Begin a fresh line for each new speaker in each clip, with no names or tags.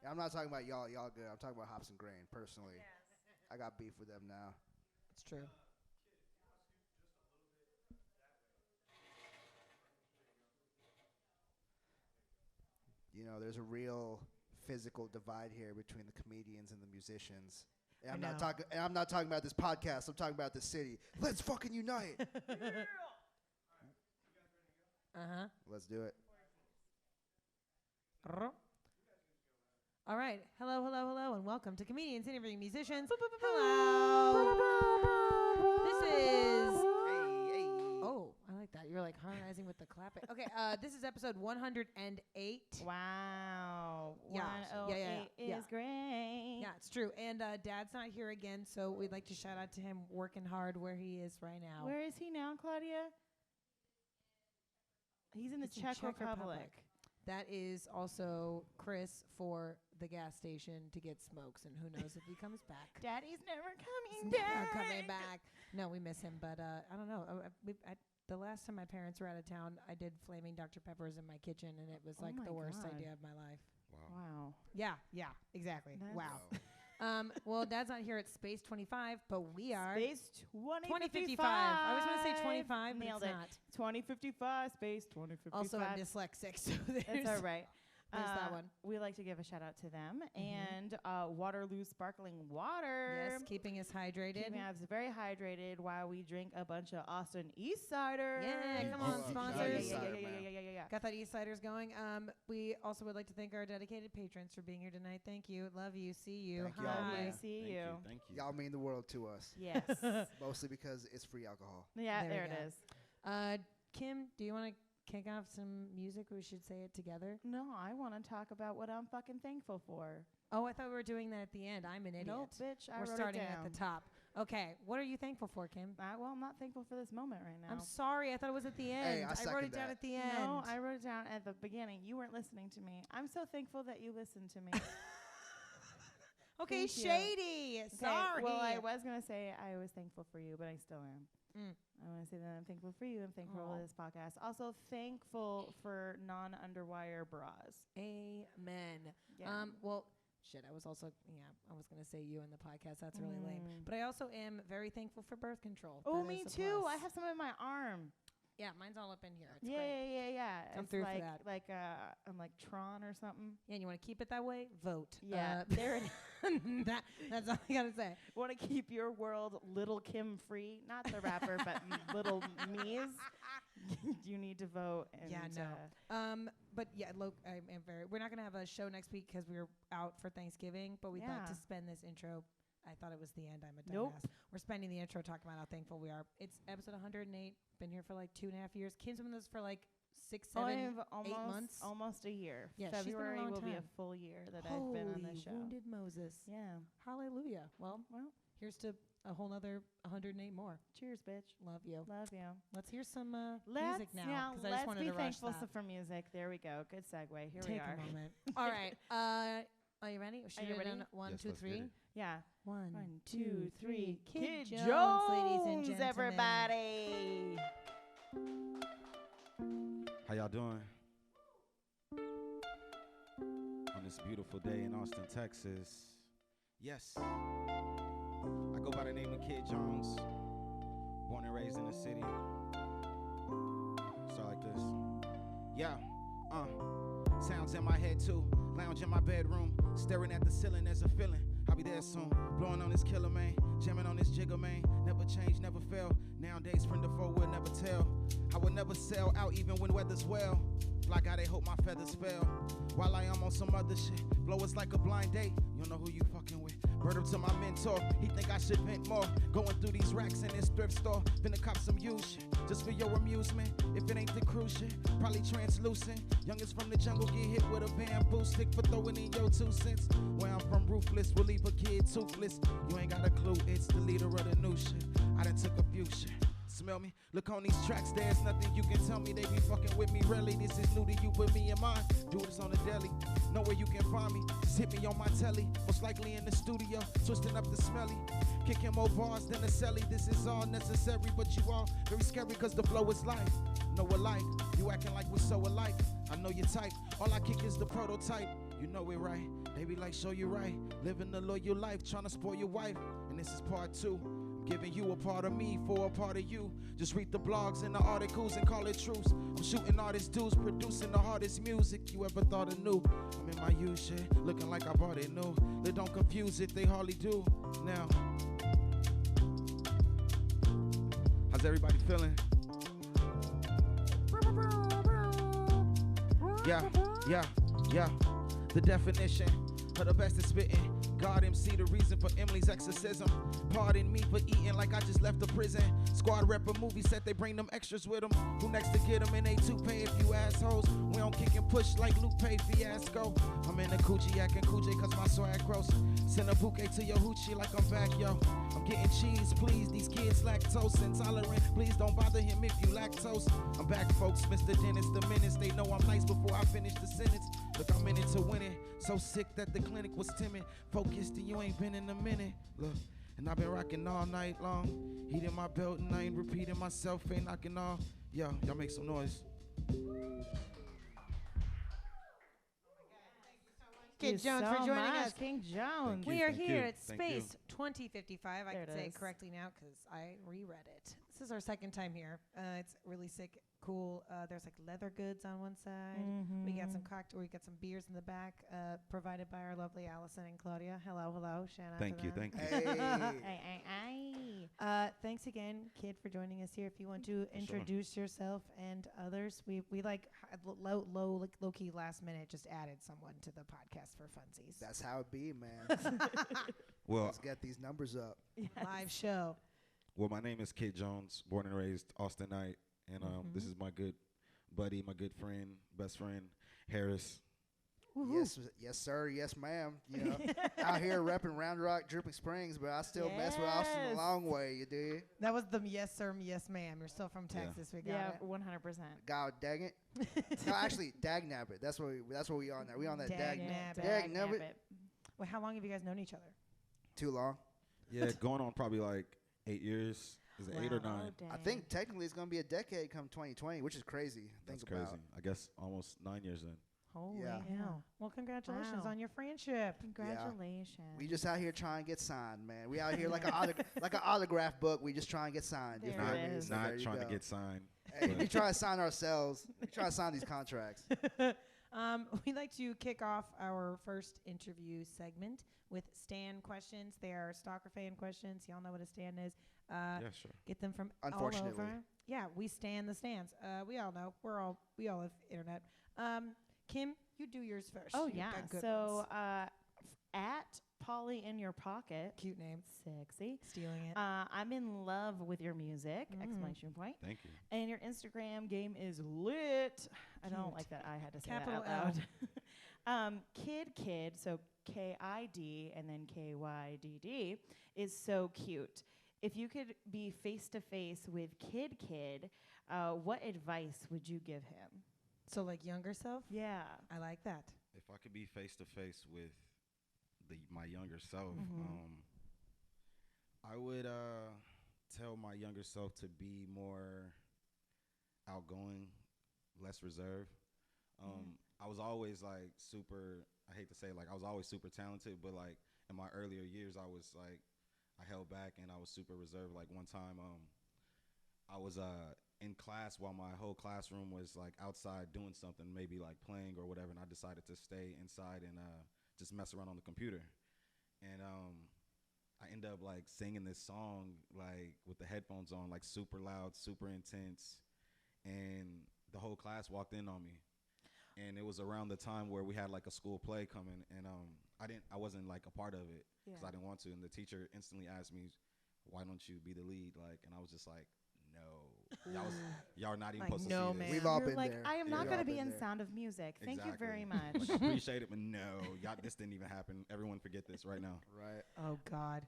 I'm not talking about y'all. Y'all good. I'm talking about Hops and Grain personally.
Yes.
I got beef with them now.
It's true.
You know, there's a real physical divide here between the comedians and the musicians. And I'm not talking. And I'm not talking about this podcast. I'm talking about the city. Let's fucking unite. Let's do it.
All right. Hello, hello, hello, and welcome to Comedians Interviewing Musicians. Hello. This is... Oh, I like that. You're like harmonizing with the clapping. Okay, this is episode 108.
Wow.
Yeah.
108 is great.
Yeah, it's true. And Dad's not here again, so we'd like to shout out to him working hard where he is right now.
Where is he now, Claudia? He's in the Czech Republic.
That is also Chris for the gas station to get smokes, and who knows if he comes back.
Daddy's never coming
He's
back.
never coming back. No, we miss him, but I don't know. The last time my parents were out of town, I did flaming Dr. Peppers in my kitchen, and it was like the worst idea of my life.
Wow.
Yeah, exactly.
That's
Wow. Well, Dad's not here at Space 25, but we are.
Space 2055.
I was going to say 25, but
Nailed
it's
it.
not.
2055, Space 2055.
Also, I'm dyslexic, so
That's all right.
There's that one.
We like to give a shout out to them. And Waterloo Sparkling Water.
Yes, keeping us hydrated.
Keeping us very hydrated while we drink a bunch of Austin East Cider.
Yeah, come on, sponsors.
Yeah.
Got that East Siders going. We also would like to thank our dedicated patrons for being here tonight. Thank you. Love you. See you.
Thank you.
Hi.
See you.
Thank you.
Y'all mean the world to us.
Yes.
Mostly because it's free alcohol.
Yeah, there
we
it
go.
is.
Kim, do you want to kick off some music? We should say it together.
No, I want to talk about what I'm fucking thankful for.
Oh, I thought we were doing that at the end. I'm an idiot.
Nope, bitch. I
We're
wrote
starting
it down.
at the top. Okay, what are you thankful for, Kim?
Well, I'm not thankful for this moment right now.
I'm sorry. I thought it was at the end.
Hey, I
wrote
second
it down
that.
at the end.
No, I wrote it down at the beginning. You weren't listening to me. I'm so thankful that you listened to me.
Okay,
Thank you.
shady.
Okay,
Sorry.
well, I was going to say I was thankful for you, but I still am.
Mm.
I want to say that I'm thankful for you. I'm thankful
Aw.
for this podcast. Also, thankful for non-underwire bras.
Amen.
Yeah.
Well, shit, I was also, I was going to say you in the podcast. That's really lame. But I also am very thankful for birth control.
Oh,
That
me
is a
too.
plus.
I have some in my arm.
Yeah, mine's all up in here. It's
Yeah.
great. Come
It's
through for
like,
that.
Like, I'm like Tron or something.
Yeah, and you want to keep it that way? Vote.
Yeah, there it is.
That's all I got to say.
Want to keep your world Little Kim free? Not the rapper, but Little Me's. You need to vote. And
Yeah, no. But yeah, I'm very. We're not gonna have a show next week because we're out for Thanksgiving. But we'd like
Yeah.
to spend this intro. I thought it was the end. I'm a dumbass.
Nope.
We're spending the intro talking about how thankful we are. It's episode 108. Been here for like 2.5 years. Kim's been with us for like 6, 7, 8 months.
Almost a year.
Yeah, she's been a
February
long
will be a
time.
full year that I've been on
Holy
the show.
wounded Moses.
Yeah.
Hallelujah. Well, here's to a whole nother 108 more.
Cheers, bitch.
Love you.
Love you.
Let's hear some music now.
Yeah,
'cause I just
let's
wanted
be
to rush
thankful
that.
for music. There we go. Good segue. Here
Take
we are.
a moment. All right. Are you ready? Should
you
we do it
ready?
on 1,
Yes,
2,
let's get
3?
it.
Yeah.
1,
2, 3.
Kydd
Kydd
Jones, ladies and gentlemen.
everybody.
How y'all doing? On this beautiful day in Austin, Texas. Yes. I go by the name of Kydd Jones. Born and raised in the city. Start like this. Yeah. Sounds in my head too. Lounge in my bedroom. Staring at the ceiling, there's a feeling. I'll be there soon. Blowing on this killer, man. Jamming on this jigger, man. Never change, never fail. Nowadays, friend or foe will never tell. I will never sell out even when weather's well. Fly guy, they hope my feathers fell. While I am on some other shit. Blow us like a blind date. You don't know who you fucking with. Bird up to my mentor. He think I should vent more. Going through these racks in this thrift store. Finna cop some used shit. Just for your amusement. If it ain't the cruise shit. Probably translucent. Youngest from the jungle get hit with a bamboo stick for throwing in your 2 cents. Where I'm from, ruthless. Will leave a kid toothless. You ain't got a clue. It's the leader of the new shit. I done took a few shit. Smell me? Look on these tracks, there's nothing you can tell me. They be fucking with me, really. This is new to you, but me and mine. Do this on the deli. Know where you can find me. Just hit me on my telly. Most likely in the studio, twisting up the smelly. Kicking more bars than a celly. This is all necessary, but you all very scary, cause the flow is life. Know alike. You acting like we're so alike. I know your type. All I kick is the prototype. You know it right. They be like, show you right. Living a loyal life, trying to spoil your wife. And this is part 2. I'm giving you a part of me for a part of you. Just read the blogs and the articles and call it truths. I'm shooting all this dudes, producing the hardest music you ever thought of new. I'm in my youth shit, looking like I bought it new. They don't confuse it, they hardly do. Now, how's everybody feeling? Yeah. The definition of the best is spitting. God MC, the reason for Emily's exorcism. Pardon me for eating like I just left the prison. Squad rep a movie set, they bring them extras with them. Who next to get them in A2 if you assholes? We don't kick and push like Luke Pay fiasco. I'm in the coochie acting Coojay cause my swag gross. Send a bouquet to your hoochie like I'm back, yo. I'm getting cheese, please. These kids lactose intolerant. Please don't bother him if you lactose. I'm back, folks. Mr. Dennis, the menace. They know I'm nice before I finish the sentence. Look, I'm in it to win it. So sick that the clinic was timid. Focused and you ain't been in a minute. Look, and I've been rocking all night long. Heating my belt and I ain't repeating myself. Ain't knocking off. Yo, y'all make some noise.
Kydd Jones for joining us.
King Jones.
We are
Thank
here
you.
at
Thank
Space 2055. I
There
can
it
say it
is.
correctly now because I reread it. This is our second time here. It's really sick, cool. There's like leather goods on one side. We got some cocktail. We got some beers in the back, provided by our lovely Allison and Claudia. Hello, Shout out
Thank
to
you.
them. Thanks again, Kydd, for joining us here. If you want to introduce yourself and others, we like low key last minute just added someone to the podcast for funsies.
That's how it be, man.
Well,
Let's get these numbers up.
Live show.
Well, my name is Kydd Jones, born and raised Austinite, and this is my good buddy, my good friend, best friend, Harris.
Yes, sir. Yes, ma'am. You know, out here repping Round Rock, Dripping Springs, but I still mess with Austin a long way. You dig?
That was the yes sir, yes ma'am. You're still from Texas. We got
Yeah,
it.
100%.
God dang it. No, actually, Dagnabbit. That's what we on there. We on that
Dagnabbit.
Dagnabbit.
Well, how long have you guys known each other?
Too long.
Yeah, going on probably like 8 years. Is it 8 or 9?
I think technically it's gonna be a decade come 2020, which is crazy.
That's
Think about.
crazy. I guess almost 9 years then.
Holy
Yeah.
hell. Well, congratulations
Wow.
on your friendship.
Congratulations.
We just out here trying to get signed, man. We out here like an autograph book. We just try and get signed. You
There
feel
it
me?
is.
So
Not
there you
trying
go.
to get signed.
Hey, we try to sign ourselves. We try to sign these contracts.
We'd like to kick off our first interview segment with Stan questions. They are stalker fan questions. Y'all know what a Stan is.
Yeah, sure.
Get them from all
Unfortunately.
over. Yeah, we stan the stands. We all know. We all have internet. Kim, you do yours first.
Oh,
You've
yeah.
got good
So
ones.
at Polly in your pocket.
Cute name.
Sexy.
Stealing it.
I'm in love with your music! Exclamation point.
Thank you.
And your Instagram game is lit. I don't
Cute.
like that I had to say
Capital
that out loud. Kydd, so KID and then KYDD, is so cute. If you could be face to face with Kydd, what advice would you give him?
So, like younger self?
Yeah.
I like that.
If I could be face to face with my younger self, I would tell my younger self to be more outgoing, less reserved. I was always like super. I hate to say I was always super talented, but like in my earlier years, I was like I held back and I was super reserved. Like one time, I was in class while my whole classroom was like outside doing something, maybe like playing or whatever, and I decided to stay inside and just mess around on the computer. And I ended up like singing this song like with the headphones on, like super loud, super intense, and the whole class walked in on me. And it was around the time where we had like a school play coming, and I wasn't like a part of it because I didn't want to. And the teacher instantly asked me, "Why don't you be the lead?" Like, and I was just like, "No, y'all are not even
Like,
supposed
no,
to see
man.
this."
We've all
You're
been
like,
there.
I am
We've
not
all
going to be
been
in
there.
Sound of Music. Thank you very
Exactly.
much.
Like, appreciate it, but no, y'all, this didn't even happen. Everyone forget this right now.
Right.
Oh, God.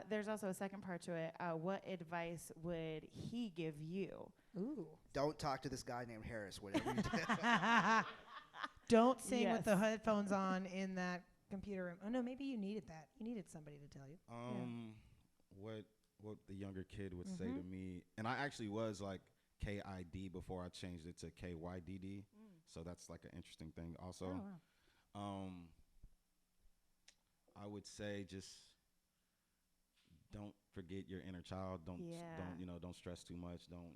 There's also a second part to it. What advice would he give you?
Ooh.
Don't talk to this guy named Harris. Whatever you do.
Don't sing with the
Yes.
headphones on in that computer room. Oh, no, maybe you needed that. You needed somebody to tell you.
What the younger kid would say to me, and I actually was like KID before I changed it to KYDD, so that's like an interesting thing also.
Oh, wow.
I would say just don't forget your inner child. Don't don't stress too much. Don't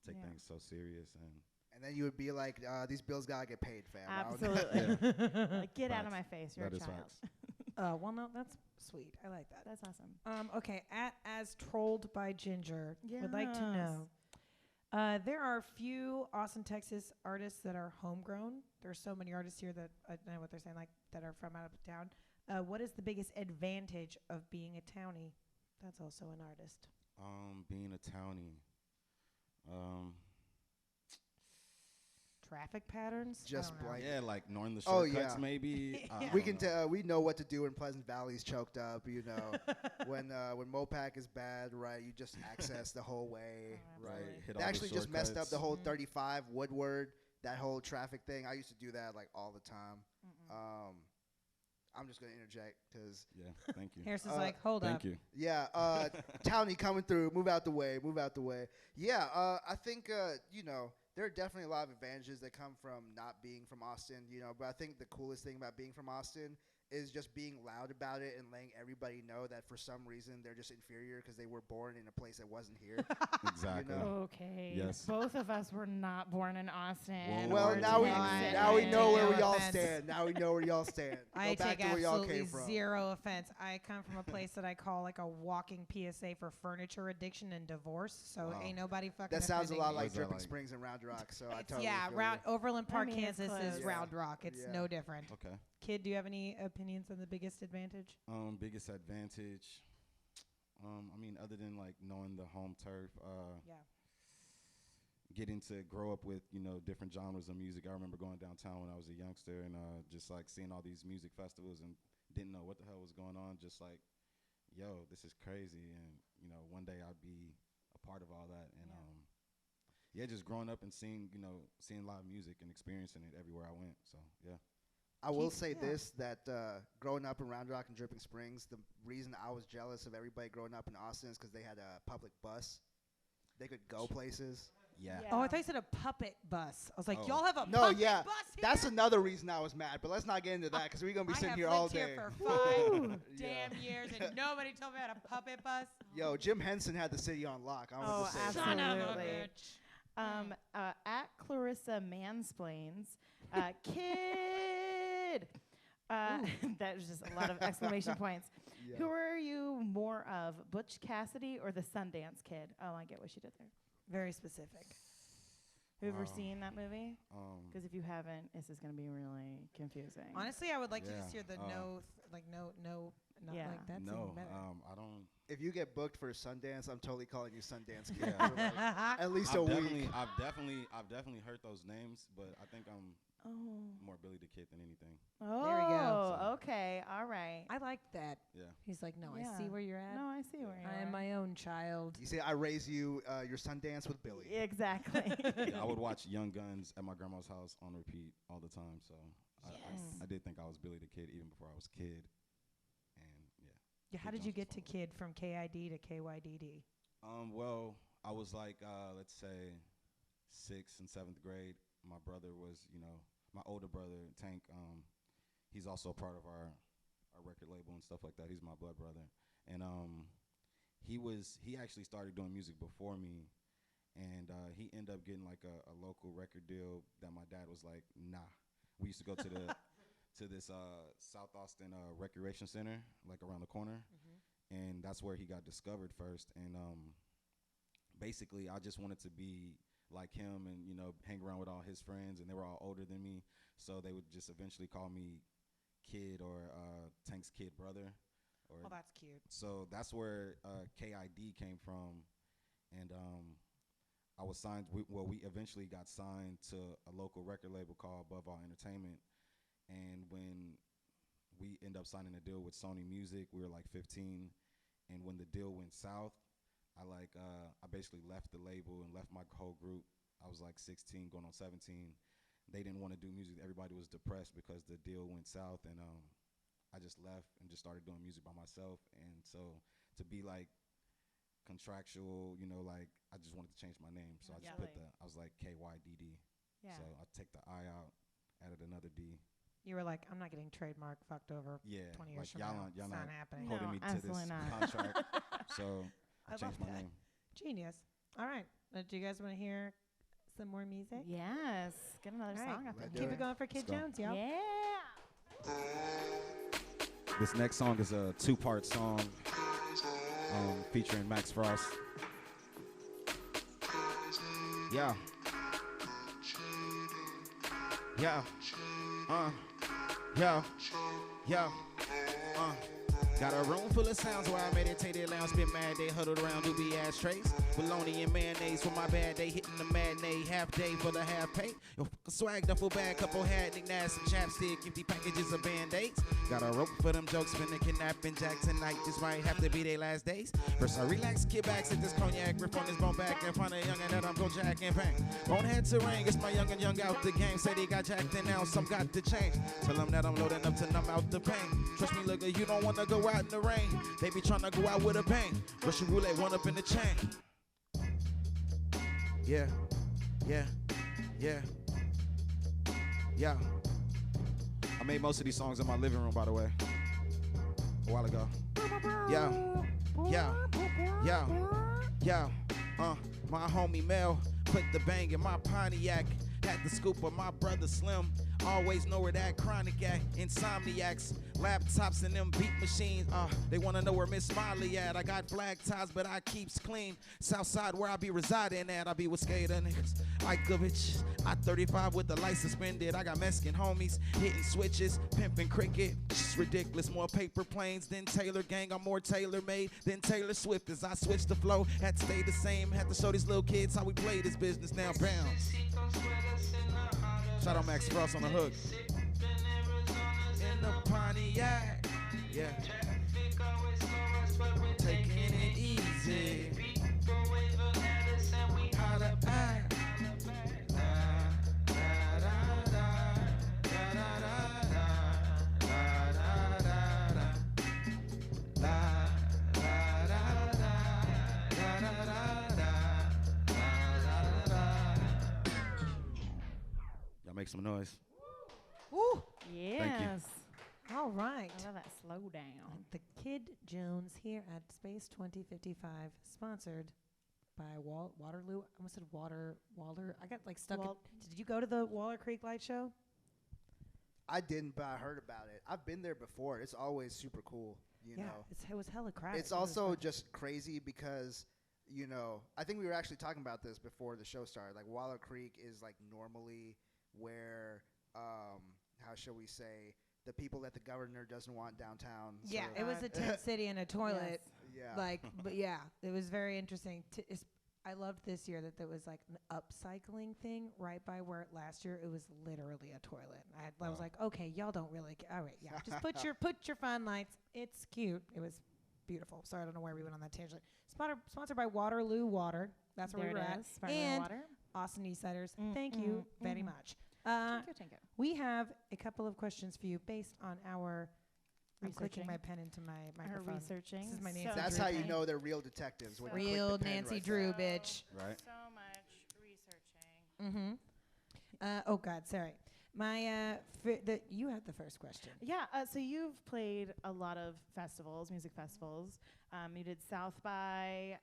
take things so serious.
And then you would be like, these bills gotta get paid, fam.
Absolutely. Like, get out of my face. You're
that
a child.
Well, no, that's sweet. I like that.
That's awesome.
Okay, as trolled by Ginger, would like to know. There are few Austin, Texas artists that are homegrown. There's so many artists here that I know what they're saying, like that are from out of town. What is the biggest advantage of being a townie? That's also an artist.
Being a townie.
Traffic patterns?
Just blank.
Yeah, like knowing the shortcuts maybe.
We can tell. We know what to do when Pleasant Valley's choked up. When Mopac is bad, right? You just access the whole way, right? They actually just messed up the whole 35 Woodward, that whole traffic thing. I used to do that like all the time. I'm just gonna interject because
thank you.
Harrison's like, hold up.
Thank you.
Yeah, townie coming through. Move out the way. Move out the way. Yeah, I think there are definitely a lot of advantages that come from not being from Austin, but I think the coolest thing about being from Austin is just being loud about it and letting everybody know that for some reason they're just inferior because they were born in a place that wasn't here.
Exactly.
Okay.
Yes.
Both of us were not born in Austin.
Well, now we know where we all stand. Now we know where y'all stand.
I take absolutely zero offense. I come from a place that I call like a walking PSA for furniture addiction and divorce. So ain't nobody fucking.
That sounds a lot
me.
like Dripping Springs and Round Rock. So I totally
Overland Park, Kansas is Round Rock. It's no different.
Okay.
Kydd, do you have any opinions on the biggest advantage?
Biggest advantage. I mean, other than like knowing the home turf, getting to grow up with different genres of music. I remember going downtown when I was a youngster and just like seeing all these music festivals and didn't know what the hell was going on. Just like, yo, this is crazy, and one day I'd be a part of all that. And just growing up and seeing live music and experiencing it everywhere I went. So yeah.
I will say this, that growing up in Round Rock and Dripping Springs, the reason I was jealous of everybody growing up in Austin is because they had a public bus. They could go places.
Yeah.
Oh, I thought you said a puppet bus. I was like, y'all have a puppet bus here?
That's another reason I was mad, but let's not get into that because we're going to be sitting here all day.
I have lived here for 5 damn years and nobody told me about a puppet bus.
Yo, Jim Henson had the city on lock. I want to say
absolutely.
Son of a bitch.
At Clarissa Mansplains, Kydd. That was just a lot of exclamation points. Yeah. Who are you more of, Butch Cassidy or the Sundance Kid? Oh, I get what she did there.
Very specific.
Have you ever seen that movie? Because if you haven't, this is going to be really confusing.
Honestly, I would like to just hear the no, like that's
no. I don't.
If you get booked for Sundance, I'm totally calling you Sundance Kid.
Yeah.
For like at least a week.
I've definitely heard those names, but I think I'm more Billy the Kid than anything.
Oh,
there we go.
So. Okay, all right.
I like that.
Yeah.
He's like, no, I see where you're at.
No, I see where you're at.
I am my own child.
You say I raise you your Sundance with Billy.
Exactly.
Yeah, I would watch Young Guns at my grandma's house on repeat all the time. So I did think I was Billy the Kid even before I was Kydd.
Yeah, how did you get to Kydd from KID to KYDD?
Well, I was like, let's say 6th and 7th grade. My brother was, my older brother, Tank, he's also a part of our record label and stuff like that. He's my blood brother. And he actually started doing music before me. And he ended up getting like a local record deal that my dad was like, nah. We used to go to the to this South Austin Recreation Center, like around the corner. And that's where he got discovered first. And basically, I just wanted to be like him and, hang around with all his friends. And they were all older than me. So they would just eventually call me Kydd or Tank's kid brother.
Oh, that's cute.
So that's where KID came from. And I was signed. We eventually got signed to a local record label called Above All Entertainment. And when we ended up signing a deal with Sony Music, we were like 15. And when the deal went south, I basically left the label and left my whole group. I was like 16, going on 17. They didn't want to do music. Everybody was depressed because the deal went south. And I just left and just started doing music by myself. And so to be like contractual, like I just wanted to change my name. So I just I was like KYDD. Yeah. So I take the I out, added another D.
You were like, I'm not getting trademark fucked over.
Yeah,
20 years
like
from
y'all
now.
not,
It's
y'all
not
not
happening.
holding
No,
me to this
absolutely not.
contract. So I
love
changed my
that.
name.
Genius. All right. Do you guys want to hear some more music?
Yes. Get another
All right.
song up in
Do
Keep
here.
it going for Kydd
Let's go.
Jones, y'all.
Yeah.
This next song is a 2-part song featuring Max Frost. Yeah. Yeah. Yeah. Yeah. Got a room full of sounds where I meditated, lounge, spit mad day, huddled around doobie ashtrays. Bologna and mayonnaise for my bad day, hitting the matinee, half day for the half pay. Yo, swag, duffel bag, couple hat, knickknacks, some chapstick, empty packages of band-aids. Got a rope for them jokes, finna kidnapping Jack tonight. This might have to be their last days. First I relax, kid back, sit this cognac, grip on his bone back in front of youngin' that I'm gon' jack and bang. Bonehead terrain, it's my youngin' young out the game. Said he got jacked and now some got to change. Tell him that I'm loading up to numb out the pain. Trust me, look, you don't wanna go out in the rain. They be tryna go out with a bang. Russian roulette, one up in the chain. Yeah, yeah, yeah, yeah. I made most of these songs in my living room, by the way, a while ago. Yeah, yeah, yeah, yeah. My homie Mel put the bang in my Pontiac. Had the scoop of my brother Slim. Always know where that chronic at. Insomniacs, laptops and them beat machines. They wanna know where Miss Smiley at. I got flag ties, but I keeps clean. Southside where I be residing at. I be with skater niggas. Ikovich, I-35 with the light suspended. I got Mexican homies hitting switches, pimping cricket. It's ridiculous. More paper planes than Taylor Gang. I'm more tailor made than Taylor Swift. As I switch the flow, had to stay the same. Had to show these little kids how we play this business now. Bounce. Shout out Max Frost on the hook. In the Pontiac, yeah. Taking it easy. How to act. Y'all make some noise.
Woo!
Yes.
All right.
I love that slow down.
The Kydd Jones here at Space 2055, sponsored by Waterloo. I almost said Waller. I got like stuck. Did you go to the Waller Creek Light Show?
I didn't, but I heard about it. I've been there before. It's always super cool, you know.
It was hella crowded.
It's also just crazy because, you know, I think we were actually talking about this before the show started. Like, Waller Creek is, like, normally where, how shall we say, the people that the governor doesn't want downtown.
Yeah,
sort
it
of-
was a tent city and a toilet.
Yeah.
Like, but yeah, it was very interesting. I loved this year that there was like an upcycling thing right by where last year it was literally a toilet. I was like, okay, y'all don't really. All right, yeah, just put your fun lights. It's cute. It was beautiful. Sorry, I don't know where we went on that tangent. Sponsored by Waterloo Water. That's where
There
we were
it
at.
is. Sparkling
And
water.
Austin Eastsiders. Thank you very much.
Thank you.
We have a couple of questions for you based on our. I'm clicking
Researching.
my pen into my
Her
microphone.
researching.
This is my Nancy
So
That's
Drew
how you
thing.
know they're real detectives. When you click
Real
the pen
Nancy
right
Drew,
there.
bitch.
Right.
So much researching.
Oh God, sorry. You have the first question.
Yeah, so you've played a lot of festivals, music festivals. You did South by,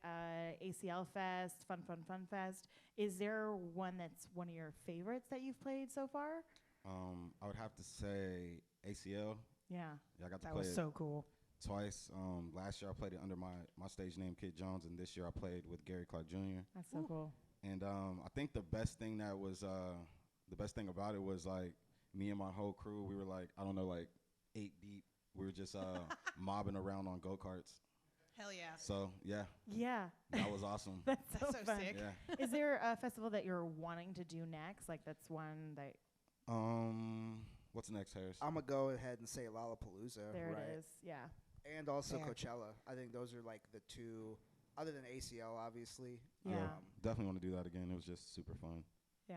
ACL Fest, Fun Fest. Is there one that's one of your favorites that you've played so far?
I would have to say ACL.
Yeah.
Yeah, I got to
That
play
was
it
so cool.
twice. Last year I played it under my stage name, Kydd Jones, and this year I played with Gary Clark Jr.
That's so cool.
And I think the best thing about it was like me and my whole crew. We were like, I don't know, like 8 deep. We were just mobbing around on go-karts.
Hell yeah.
So yeah,
Yeah.
that was awesome.
That's so
so
fun.
sick.
Yeah.
Is there a festival that you're wanting to do next? Like that's one that
What's next, Harris?
I'm going to go ahead and say Lollapalooza.
there
right?
it is. Yeah.
And also
Fair.
Coachella. I think those are like the two, other than ACL, obviously.
Yeah.
Definitely want to do that again. It was just super fun.
Yeah.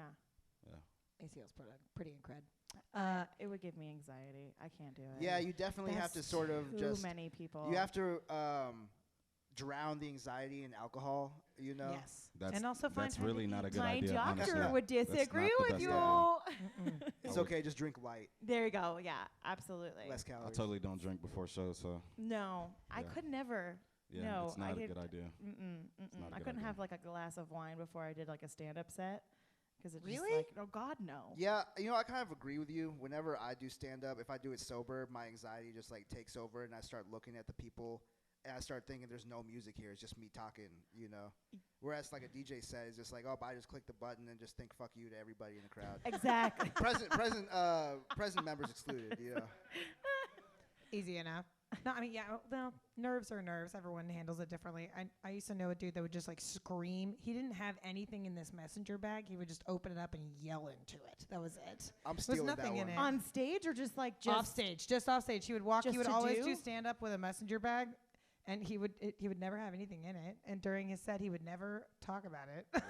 ACL's pretty incredible.
It would give me anxiety. I can't do it.
Yeah, you definitely have to
That's
sort of
too
just.
many people.
You have to drown the anxiety in alcohol. You know.
Yes.
That's,
And also find
that's
time to
really not a
eat.
good
My
idea.
doctor
honestly.
would
That's
disagree
not the
with
best
you.
idea.
It's
I would-
okay. Just drink light,
There you go. Yeah, absolutely.
less
I
calories.
totally don't drink before shows, so
No, I
Yeah.
could never.
yeah,
No,
it's not
I
a
did-
good idea. not a
I
good
couldn't
idea.
have like a glass of wine before I did like a stand-up set because it's
Really?
just like, oh God, no.
Yeah, you know, I kind of agree with you. Whenever I do stand up, if I do it sober, my anxiety just like takes over, and I start looking at the people, and I start thinking, "There's no music here. It's just me talking." You know. Whereas like a DJ set is just like, "Oh, I just click the button and just think fuck you to everybody in the crowd."
Exactly.
present members excluded. You know.
Easy enough. No, I mean, yeah, well, nerves are nerves. Everyone handles it differently. I used to know a dude that would just like scream. He didn't have anything in this messenger bag. He would just open it up and yell into it. That was it.
I'm
There
stealing
was
that
nothing in
one.
it.
On stage or just like
Off stage, just off stage. He would walk. He
Just
would
to
always
do?
do stand up with a messenger bag, and he would never have anything in it. And during his set, he would never talk about it.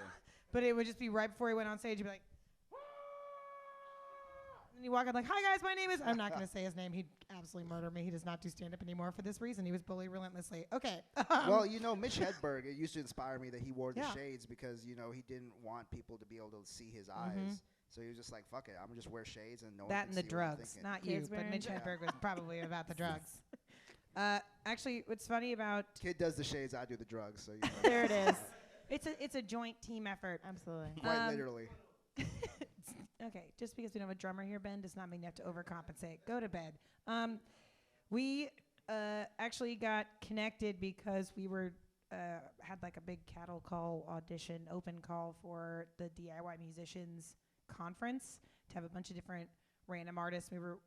But it would just be right before he went on stage. He'd be like, and he'd walk out like, "Hi guys, my name is." I'm not gonna say his name. He'd absolutely murder me. He does not do stand up anymore for this reason. He was bullied relentlessly. Okay.
Well, you know, Mitch Hedberg, it used to inspire me that he wore the
Yeah.
shades because, you know, he didn't want people to be able to see his
Mhm.
eyes. So he was just like, fuck it, I'm going to just wear shades and no one
That
can
and the
see what I'm
drugs,
thinking.
not
Kids
you, but
wearing
Mitch
drugs.
Hedberg was probably about the drugs. Actually, what's funny about
Kid does the shades, I do the drugs. So, you know,
There it is.
it's a joint team effort.
Absolutely.
quite literally.
Okay, just because we don't have a drummer here, Ben, does not mean you have to overcompensate. Go to bed. We actually got connected because we were had like a big cattle call audition, open call for the DIY musicians conference to have a bunch of different random artists. We were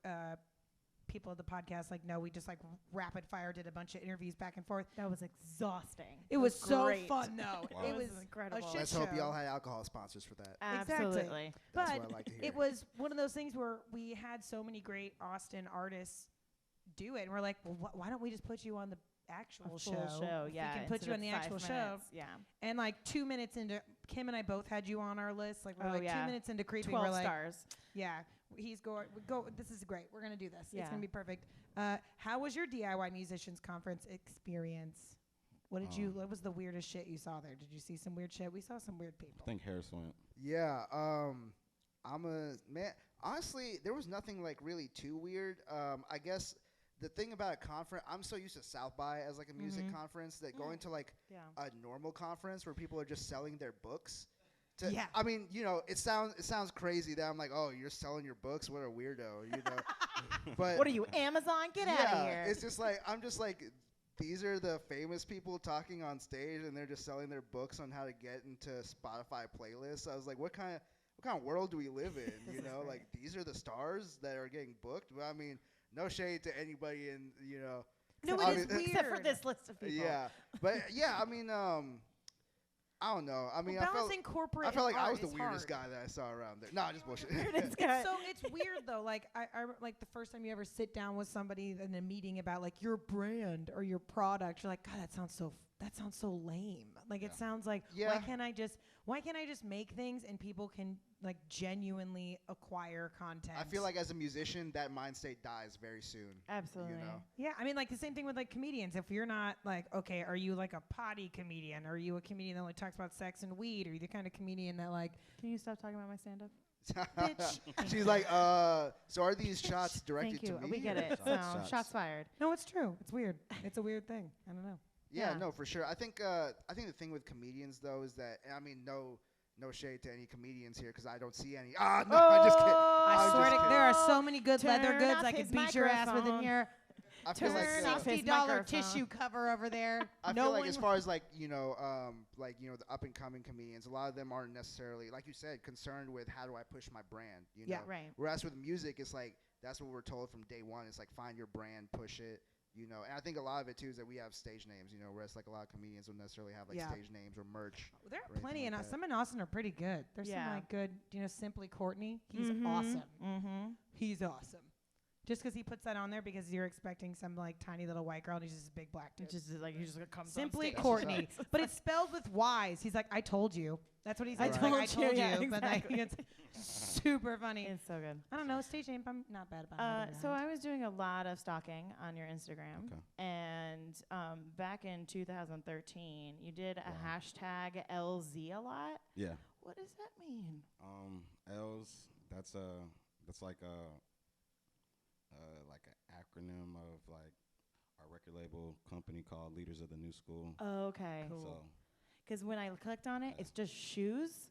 people of the podcast like, no, we just like rapid fire did a bunch of interviews back and forth.
That was exhausting.
It was so
great.
fun though.
Wow.
It
It
was
was incredible.
a shit
Let's hope
show.
y'all had alcohol sponsors for that.
Absolutely.
That's
But
what I like to hear.
it was one of those things where we had so many great Austin artists do it, and we're like, well, why don't we just put you on the actual
A full show.
If
Yeah.
we can put you
instead
on the
of
actual
5
show.
minutes. Yeah.
And like 2 minutes into, Kim and I both had you on our list. Like we're
Oh,
like
yeah.
2 minutes into creeping,
12
we're like,
stars.
yeah, he's going. Go. This is great. We're gonna do this. It's
Yeah.
gonna be perfect. How was your DIY musicians conference experience? What did you? What was the weirdest shit you saw there? Did you see some weird shit? We saw some weird people.
I think Harris went.
Yeah, I'm a man. Honestly, there was nothing like really too weird. I guess the thing about a conference, I'm so used to South by as like a music
Mhm.
conference that going to like
Yeah.
a normal conference where people are just selling their books. To,
Yeah.
I mean, you know, it sounds crazy that I'm like, oh, you're selling your books? What a weirdo, you know. But
What are you, Amazon? Get out of here.
it's just like I'm just like. These are the famous people talking on stage, and they're just selling their books on how to get into Spotify playlists. I was like, what kind of world do we live in? You know, like these are the stars that are getting booked. But I mean, no shade to anybody, and you know,
No,
I
it is
mean-
weird.
Except for this list of people.
yeah. But yeah, I mean, I don't know. I mean,
Well,
I felt
balancing corporate.
I felt
and
like I
art
was the
is
weirdest
hard.
guy that I saw around there. Nah, just bullshit.
Weirdest guy.
So it's weird though. Like I like the first time you ever sit down with somebody in a meeting about like your brand or your product, you're like, God, that sounds so lame. Like it sounds like
Yeah.
why can't I just make things and people can like genuinely acquire content?
I feel like as a musician, that mind state dies very soon.
Absolutely.
You know?
yeah, I mean like the same thing with like comedians. If you're not like, okay, are you like a potty comedian? Are you a comedian that only talks about sex and weed? Are you the kind of comedian that like
Can you stop talking about my stand-up?
Bitch.
She's like, so are these shots directed
Thank you.
to me?
We get
or-
it. So, shots fired.
No, it's true. It's weird. It's a weird thing. I don't know.
Yeah,
Yeah.
no, for sure. I think the thing with comedians though is that, and I mean, no shade to any comedians here because I don't see any. Ah, no, I'm just kidding.
I
I'm
swear
just
to
kidding.
there are so many good leather
Turn
goods
off
I could
his
beat your ass with in
microphone.
here.
I feel like
Turn off his
$60
microphone.
tissue cover over there.
I
no
feel like
one
as far as like the up and coming comedians, a lot of them aren't necessarily, like you said, concerned with how do I push my brand. You know?
Yeah.
Right.
Whereas with music, it's like that's what we're told from day one. It's like find your brand, push it. You know, and I think a lot of it too is that we have stage names. You know, whereas like a lot of comedians don't necessarily have like
Yeah.
stage names or merch.
there
or
are
anything
plenty,
like
and
that.
some in Austin are pretty good. There's some
Yeah.
like good, Simply Courtney. He's
Mhm.
awesome.
Mm-hmm.
He's awesome. Just because he puts that on there because you're expecting some like tiny little white girl and he's just a big black dude.
It's just like he just comes
Simply
on stage.
Courtney, but it's spelled with Y's. He's like, I told you. That's what he says.
I
He's like,
told
I told you.
you, yeah,
But like,
exactly.
it's super funny.
It's so good.
I don't know, stage name. I'm not bad about it.
So I was doing a lot of stalking on your Instagram,
Okay.
and back in 2013, you did a
Wow.
hashtag LZ a lot.
Yeah.
What does that mean?
L's. That's like an acronym of like our record label company called Leaders of the New School.
Okay.
Cool.
So,
Because when I clicked on it,
Yeah.
it's just shoes.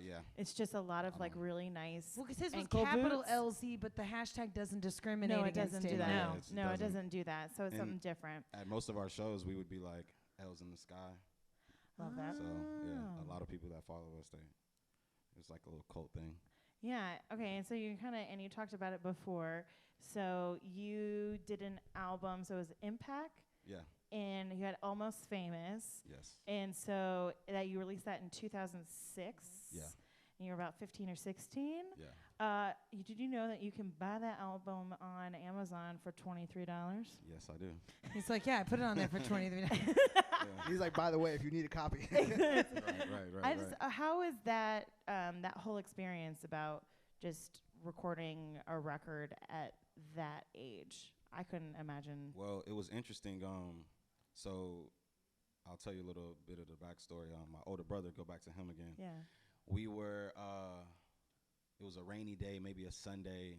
yeah.
It's just a lot of like
Um,
really nice.
Well, because his was
ankle
capital
boots.
LZ, but the hashtag doesn't discriminate
No, it
against
doesn't
it.
do that.
No,
No,
it
no, it
doesn't.
doesn't do that. So it's
And
something different.
At most of our shows, we would be like L's in the sky.
Love that.
So yeah,
Oh.
a lot of people that follow us, it's like a little cult thing.
Yeah. Okay. And so you and you talked about it before. So you did an album. So it was Impact,
Yeah.
and you had Almost Famous,
Yes.
and so that you released that in 2006.
Yeah.
And you were about 15 or 16.
Yeah.
Did you know that you can buy that album on Amazon for $23?
Yes, I do.
He's like, yeah, I put it on there for 23.
Yeah.
He's like, by the way, if you need a copy.
right.
I just, how is that that whole experience about just recording a record at that age? I couldn't imagine.
Well, it was interesting. So I'll tell you a little bit of the backstory. My older brother, go back to him again.
Yeah.
We were, it was a rainy day, maybe a Sunday,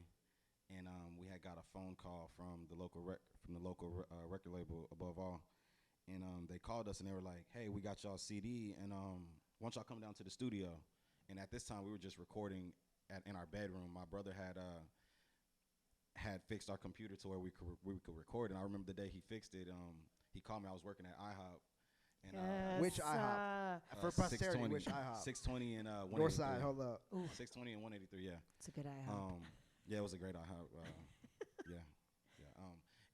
and we had got a phone call from the local record label, Above All, and they called us and they were like, "Hey, we got y'all CD, and why don't y'all come down to the studio?" And at this time, we were just recording in our bedroom. My brother had fixed our computer to where we could record, and I remember the day he fixed it. He called me. I was working at IHOP. And,
Which IHOP? For posterity, which IHOP?
620 and 183.
Northside, hold up.
620 and 183, yeah.
It's a good IHOP.
Yeah, it was a great IHOP. Yeah.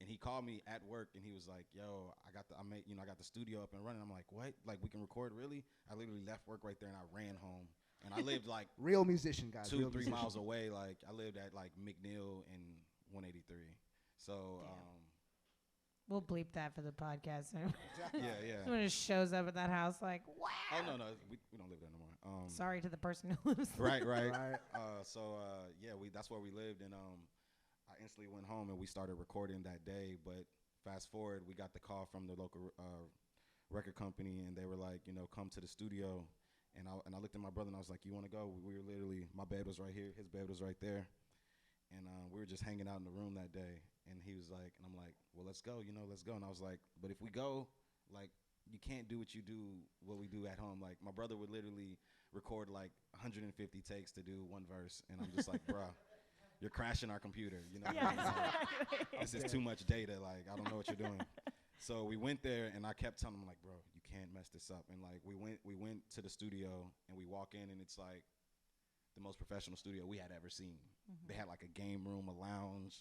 And he called me at work and he was like, "Yo, I got the studio up and running." I'm like, "What? Like we can record really?" I literally left work right there and I ran home. And I lived like
Real musician, guys.
2-3 miles away. Like I lived at like McNeil and 183. So
We'll bleep that for the podcast.
yeah.
Someone just shows up at that house like, wow.
Oh no, we don't live there no more.
Sorry to the person who lives there.
Right.
Right.
Yeah, that's where we lived, and I instantly went home and we started recording that day. But fast forward, we got the call from the local record company, and they were like, come to the studio. And I looked at my brother and I was like, "You want to go?" We were literally, my bed was right here, his bed was right there, and we were just hanging out in the room that day. And he was like, and I'm like, "Well, let's go, let's go." And I was like, "But if we go, like, you can't do what we do at home." Like, my brother would literally record like 150 takes to do one verse, and I'm just like, "Bruh, you're crashing our computer.
Yeah,
Like, this is too much data. Like, I don't know what you're doing." So we went there, and I kept telling him like, "Bro, you can't mess this up." And like, we went to the studio, and we walk in, and it's like the most professional studio we had ever seen.
Mm-hmm.
They had like a game room, a lounge.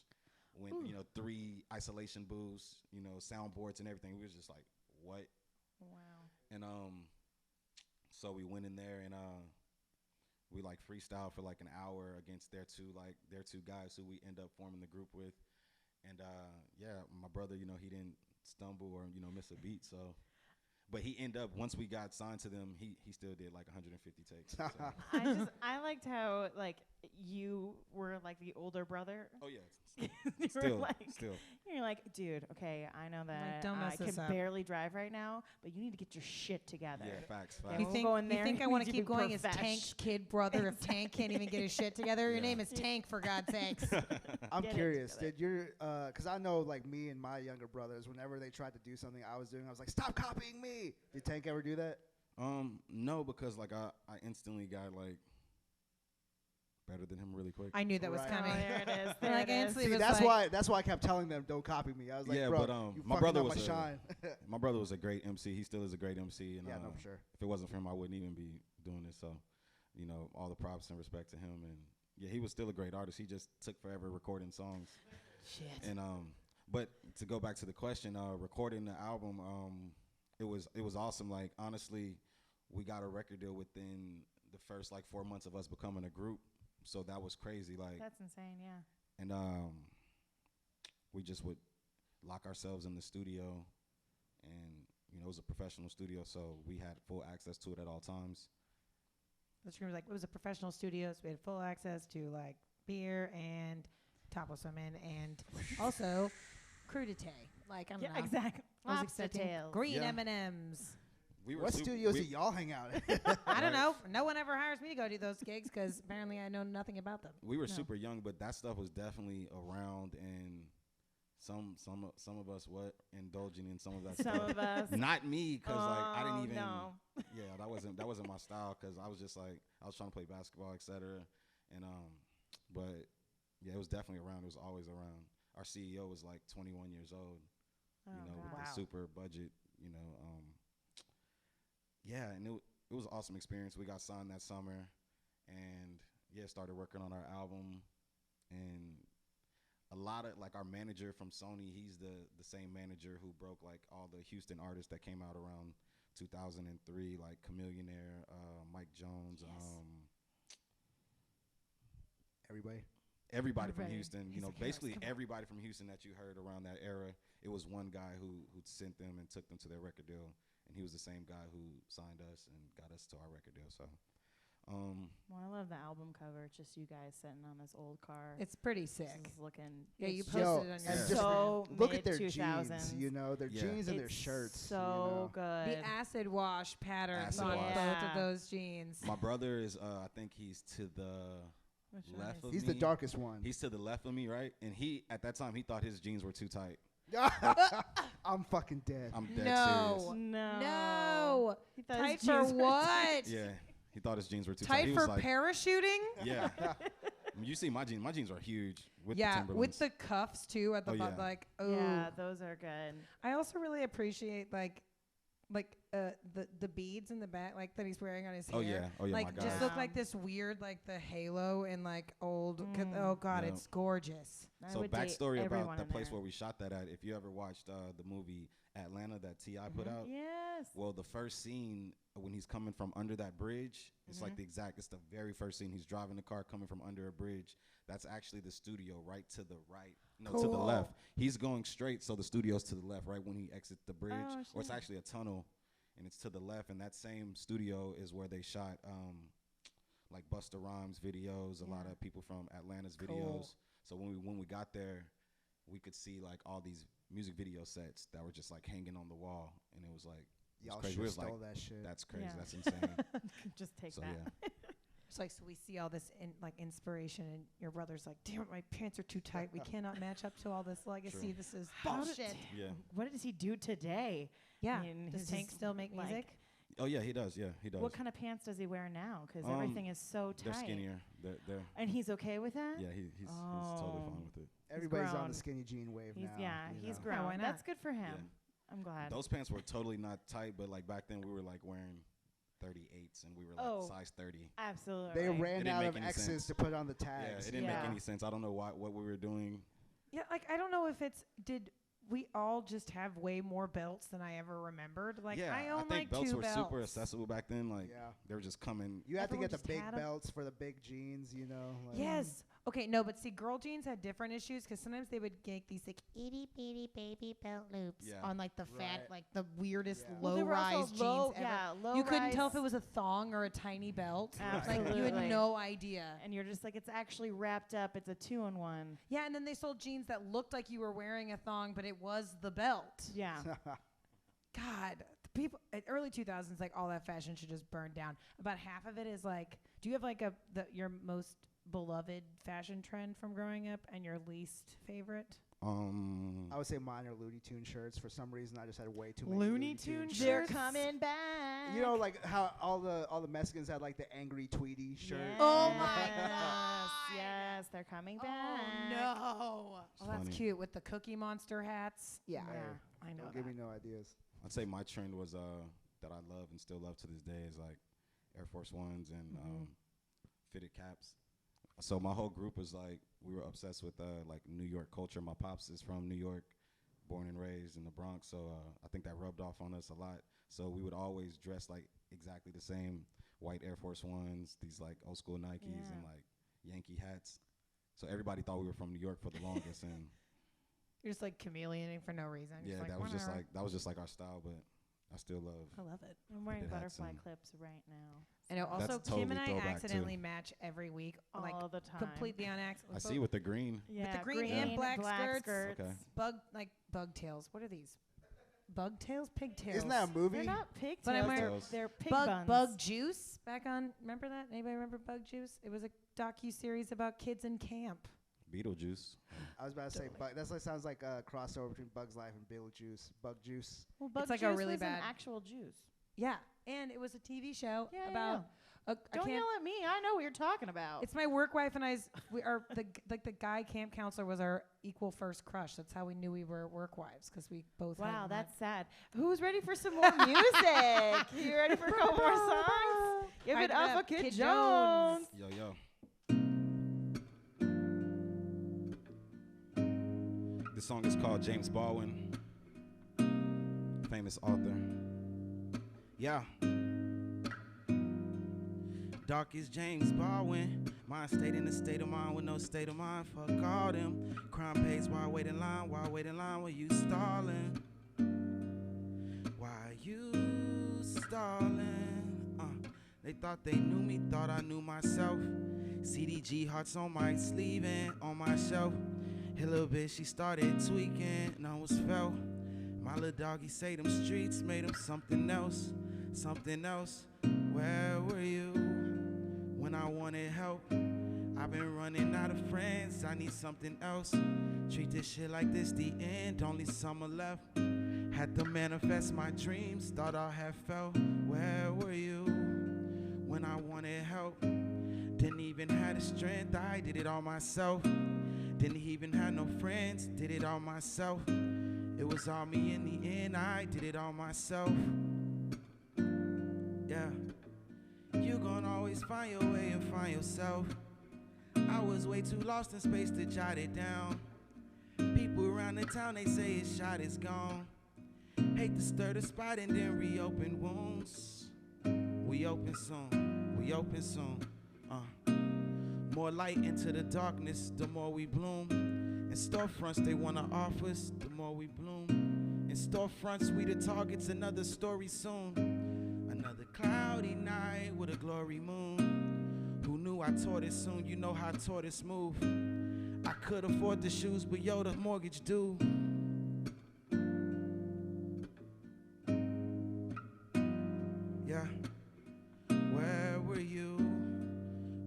3 isolation booths, soundboards and everything. We was just like, what?
Wow.
And so we went in there and we like freestyled for like an hour against their two guys who we end up forming the group with. And yeah, my brother, he didn't stumble or miss a beat. So, but he ended up, once we got signed to them, he still did like 150 takes. So.
I liked how like you were like the older brother.
Oh yeah.
You were
Still.
You're like, "Dude, okay, I know that
don't mess
I
this
can
up.
barely drive right now, but you need to get your shit together."
Yeah, facts.
Yeah,
You
we'll
think,
go in
you
there.
think I
You
want
need
to
to
keep
be
going as
profesh.
Tank's kid brother if Tank can't even get his shit together? Your
Yeah.
name is Tank, for God's sakes.
I'm
Get it
curious.
together.
Did your because I know like me and my younger brothers, whenever they tried to do something I was doing, I was like, "Stop copying me." Did Tank ever do that?
No, because like I instantly got like better than him really quick.
I knew that was
Right.
coming.
Oh, there it is.
They're
There
like,
it is.
instantly
See,
was
that's why I kept telling them don't copy me. I was like,
Yeah,
"Bro,
but,
you
my
fucking
brother
up my
was a-
shine."
My brother was a great MC. He still is a great MC. And
Yeah, no, for sure.
if it wasn't for him, I wouldn't even be doing this. So, all the props and respect to him. And yeah, he was still a great artist. He just took forever recording songs.
Shit.
And but to go back to the question, recording the album, it was awesome. Like honestly, we got a record deal within the first like 4 months of us becoming a group. So that was crazy. Like,
That's insane. Yeah.
and we just would lock ourselves in the studio, and it was a professional studio, so we had full access to it at all times.
It was a professional studio, so we had full access to like beer and topless women and also crudité. Like, I don't know.
exactly.
I was
Lobster
expecting
tails.
green
Yeah.
M&Ms.
What studios do y'all hang out at?
I don't
Right.
know. No one ever hires me to go do those gigs because apparently I know nothing about them.
We were
No.
super young, but that stuff was definitely around, and some of us were indulging in some of that
Some
stuff.
of us.
Not me, because like I didn't even.
No.
Yeah, that wasn't my style, because I was just like, I was trying to play basketball, etc. And but yeah, it was definitely around. It was always around. Our CEO was like 21 years old.
Oh,
With
God.
the super budget. Yeah, and it was an awesome experience. We got signed that summer, and started working on our album, and a lot of like our manager from Sony, he's the same manager who broke like all the Houston artists that came out around 2003, like Chameleonaire, Mike Jones,
Yes.
everybody from
Everybody.
Houston.
He's like,
Basically
"Come on."
everybody from Houston that you heard around that era. It was one guy who sent them and took them to their record deal, and he was the same guy who signed us and got us to our record deal. So.
Well, I love the album cover. It's just you guys sitting on this old car.
It's pretty
This
sick.
is looking.
Yeah, you
it's
posted
Yo,
it on your
and
Yeah.
just
so
look at their
mid-2000s.
jeans, their
Yeah.
jeans and their
It's
shirts.
So good.
The acid wash patterns
Acid
on
wash.
both
Yeah.
of those jeans.
My brother is, I think he's to the
Which one
left
is
of
He's
me.
the darkest one.
He's to the left of me, right? And he, at that time, he thought his jeans were too tight.
I'm fucking dead.
I'm dead
No.
serious.
No.
No.
He thought
Tight
his
for
jeans were
what?
Yeah, he thought his jeans were too tight.
Tight
He
for
was like,
parachuting?
yeah. I mean, you see my jeans. My jeans are huge with the
Yeah,
Timberlands.
with the cuffs too at the
Oh,
butt.
yeah.
Like, oh.
Yeah, those are good.
I also really appreciate the beads in the back, like that he's wearing on his
Oh
hair.
yeah,
Like
my
just
guys.
look like this weird, like the halo in like old.
Mm.
Oh God,
Yeah.
it's gorgeous.
I
So
would date
backstory
everyone
about the
in
place
there.
where we shot that at. If you ever watched the movie Atlanta that T.I. put out,
Yes.
well, the first scene when he's coming from under that bridge, it's like
Mhm.
it's the very first scene. He's driving the car coming from under a bridge. That's actually the studio right to the right. No, to the
Cool.
left. He's going straight, so the studio's to the left, right when he exits the bridge.
Oh,
Or it's
shit.
actually a tunnel, and it's to the left. And that same studio is where they shot like Busta Rhymes videos, a lot
Yeah.
of people from Atlanta's
Cool.
videos. So when we got there, we could see like all these music video sets that were just like hanging on the wall, and it was like,
Y'all
crazy.
should
We
have
was like,
stole that shit.
that's crazy,
Yeah.
that's insane.
Just take
So
that.
yeah.
It's like, so we see all this inspiration, and your brother's like, damn it, my pants are too tight. We cannot match up to all this legacy.
True.
This is
How did-
bullshit.
Yeah.
What does he do today?
Yeah.
I mean,
Does
his
Tank
is
still make
like-
music?
Oh yeah, he does. Yeah, he does.
What kind of pants does he wear now? Because
Um,
everything is so
They're
tight.
skinnier. They're
And he's okay with that?
yeah. He's totally
Oh.
fine with it.
Everybody's on
grown.
the skinny jean wave
He's
now.
yeah,
you
he's
know.
grown.
why not?
That's good for him. I'm glad.
Those pants were totally not tight, but like back then we were like wearing 38s and we were like
Oh.
size 30.
Absolutely.
They
It
ran
didn't
out
make
of
any
X's
sense.
to put on the
Yeah,
tags.
it didn't
Yeah.
make any sense. I don't know what we were doing.
Yeah, like I don't know if it's did we all just have way more belts than I ever remembered. Like
yeah,
I own
think
like
belts
two
were
belts.
super accessible back then. Like
Yeah.
they were just coming.
You had to
Everyone
get the
just
big
had 'em.
belts for the big jeans, Like,
Yes. Okay, no, but see, girl jeans had different issues because sometimes they would get these like itty bitty baby belt loops
Yeah.
on like the fat,
Right.
like the weirdest
Yeah.
Well,
low
they were also
rise jeans
low,
ever.
yeah, low
You couldn't tell if
rise.
it was a thong or a tiny belt. Like you
Absolutely.
had no idea.
And you're just like, it's actually wrapped up. It's a 2-in-1.
Yeah, and then they sold jeans that looked like you were wearing a thong, but it was the belt.
Yeah.
God, the people at early 2000s, like all that fashion should just burn down. About half of it is like, do you have like your most beloved fashion trend from growing up and your least favorite?
I would say mine are Looney Tune shirts. For some reason, I just had way too many
Looney Tune
shirts.
They're
shirts?
coming back.
You know, like how all the Mexicans had like the angry Tweety shirt.
Yes.
Oh my
Yes,
God.
yes, they're coming back.
Oh no! Oh, that's
funny.
cute with the Cookie Monster hats. Yeah,
Hey,
I know
Don't
that.
give me no ideas.
I'd say my trend was that I love and still love to this day is like Air Force Ones and fitted caps. So my whole group was like we were obsessed with like New York culture. My pops is from New York, born and raised in the Bronx, so I think that rubbed off on us a lot. So we would always dress like exactly the same, white Air Force Ones, these like old school Nikes
Yeah.
and like Yankee hats. So everybody thought we were from New York for the longest, and
You're just like chameleoning for no reason.
Yeah,
Just like,
that was just
whatever.
like that was just like our style, but I still love.
I love it.
I'm wearing
It had
butterfly
some-
clips right now.
I know.
That's
Also,
totally
Kim and I
throwback,
accidentally
too.
match every week, like
All the time.
completely on accident.
I see with the green.
Yeah,
green and black skirts.
Okay.
Bug tails. What are these? Bug tails? Pigtails.
Isn't that a movie?
They're not pigtails.
But I'm
they're,
wearing-
they're pig
Bug
buns.
Bug Juice back on? Remember that? Anybody remember Bug Juice? It was a docu-series about kids in camp.
Beetlejuice.
I was about to say, that's like sounds like a crossover between Bug's Life and Beetlejuice. Bug Juice.
Well, bug
It's like
juice
a really
was
bad-
an actual juice.
Yeah, and it was a TV show
Yeah,
about. I
Don't
can't-
yell at me. I know what you're talking about.
It's my work wife and I's. We are the guy camp counselor was our equal first crush. That's how we knew we were work wives because we both.
wow,
had
that's sad. Who's ready for some more music? You ready for a couple more songs? Give it up for Kydd Jones.
Yo, yo. This song is called James Baldwin, famous author. Yeah. Dark is James Baldwin. Mind stayed in a state of mind with no state of mind. Fuck all them. Crime pays while waiting line. While waiting line, while you stalling. Why you stalling? They thought they knew me, thought I knew myself. CDG hearts on my sleeve and on my shelf. Hit a little bit, she started tweaking, and I was felt. My little doggy say them streets made him something else, something else. Where were you when I wanted help? I've been running out of friends, I need something else. Treat this shit like this the end, only summer left. Had to manifest my dreams, thought I had felt. Where were you when I wanted help? Didn't even have the strength, I did it all myself. Didn't even have no friends, did it all myself. It was all me in the end, I did it all myself. Yeah. You gon' always find your way and find yourself. I was way too lost in space to jot it down. People around the town, they say his shot is gone. Hate to stir the spot and then reopen wounds. We open soon, we open soon. More light into the darkness, the more we bloom. In storefronts, they wanna offer us, the more we bloom. In storefronts, we the targets, another story soon. Another cloudy night with a glory moon. Who knew I taught it soon? You know how tortoise move. I could afford the shoes, but yo, the mortgage due. Yeah. Where were you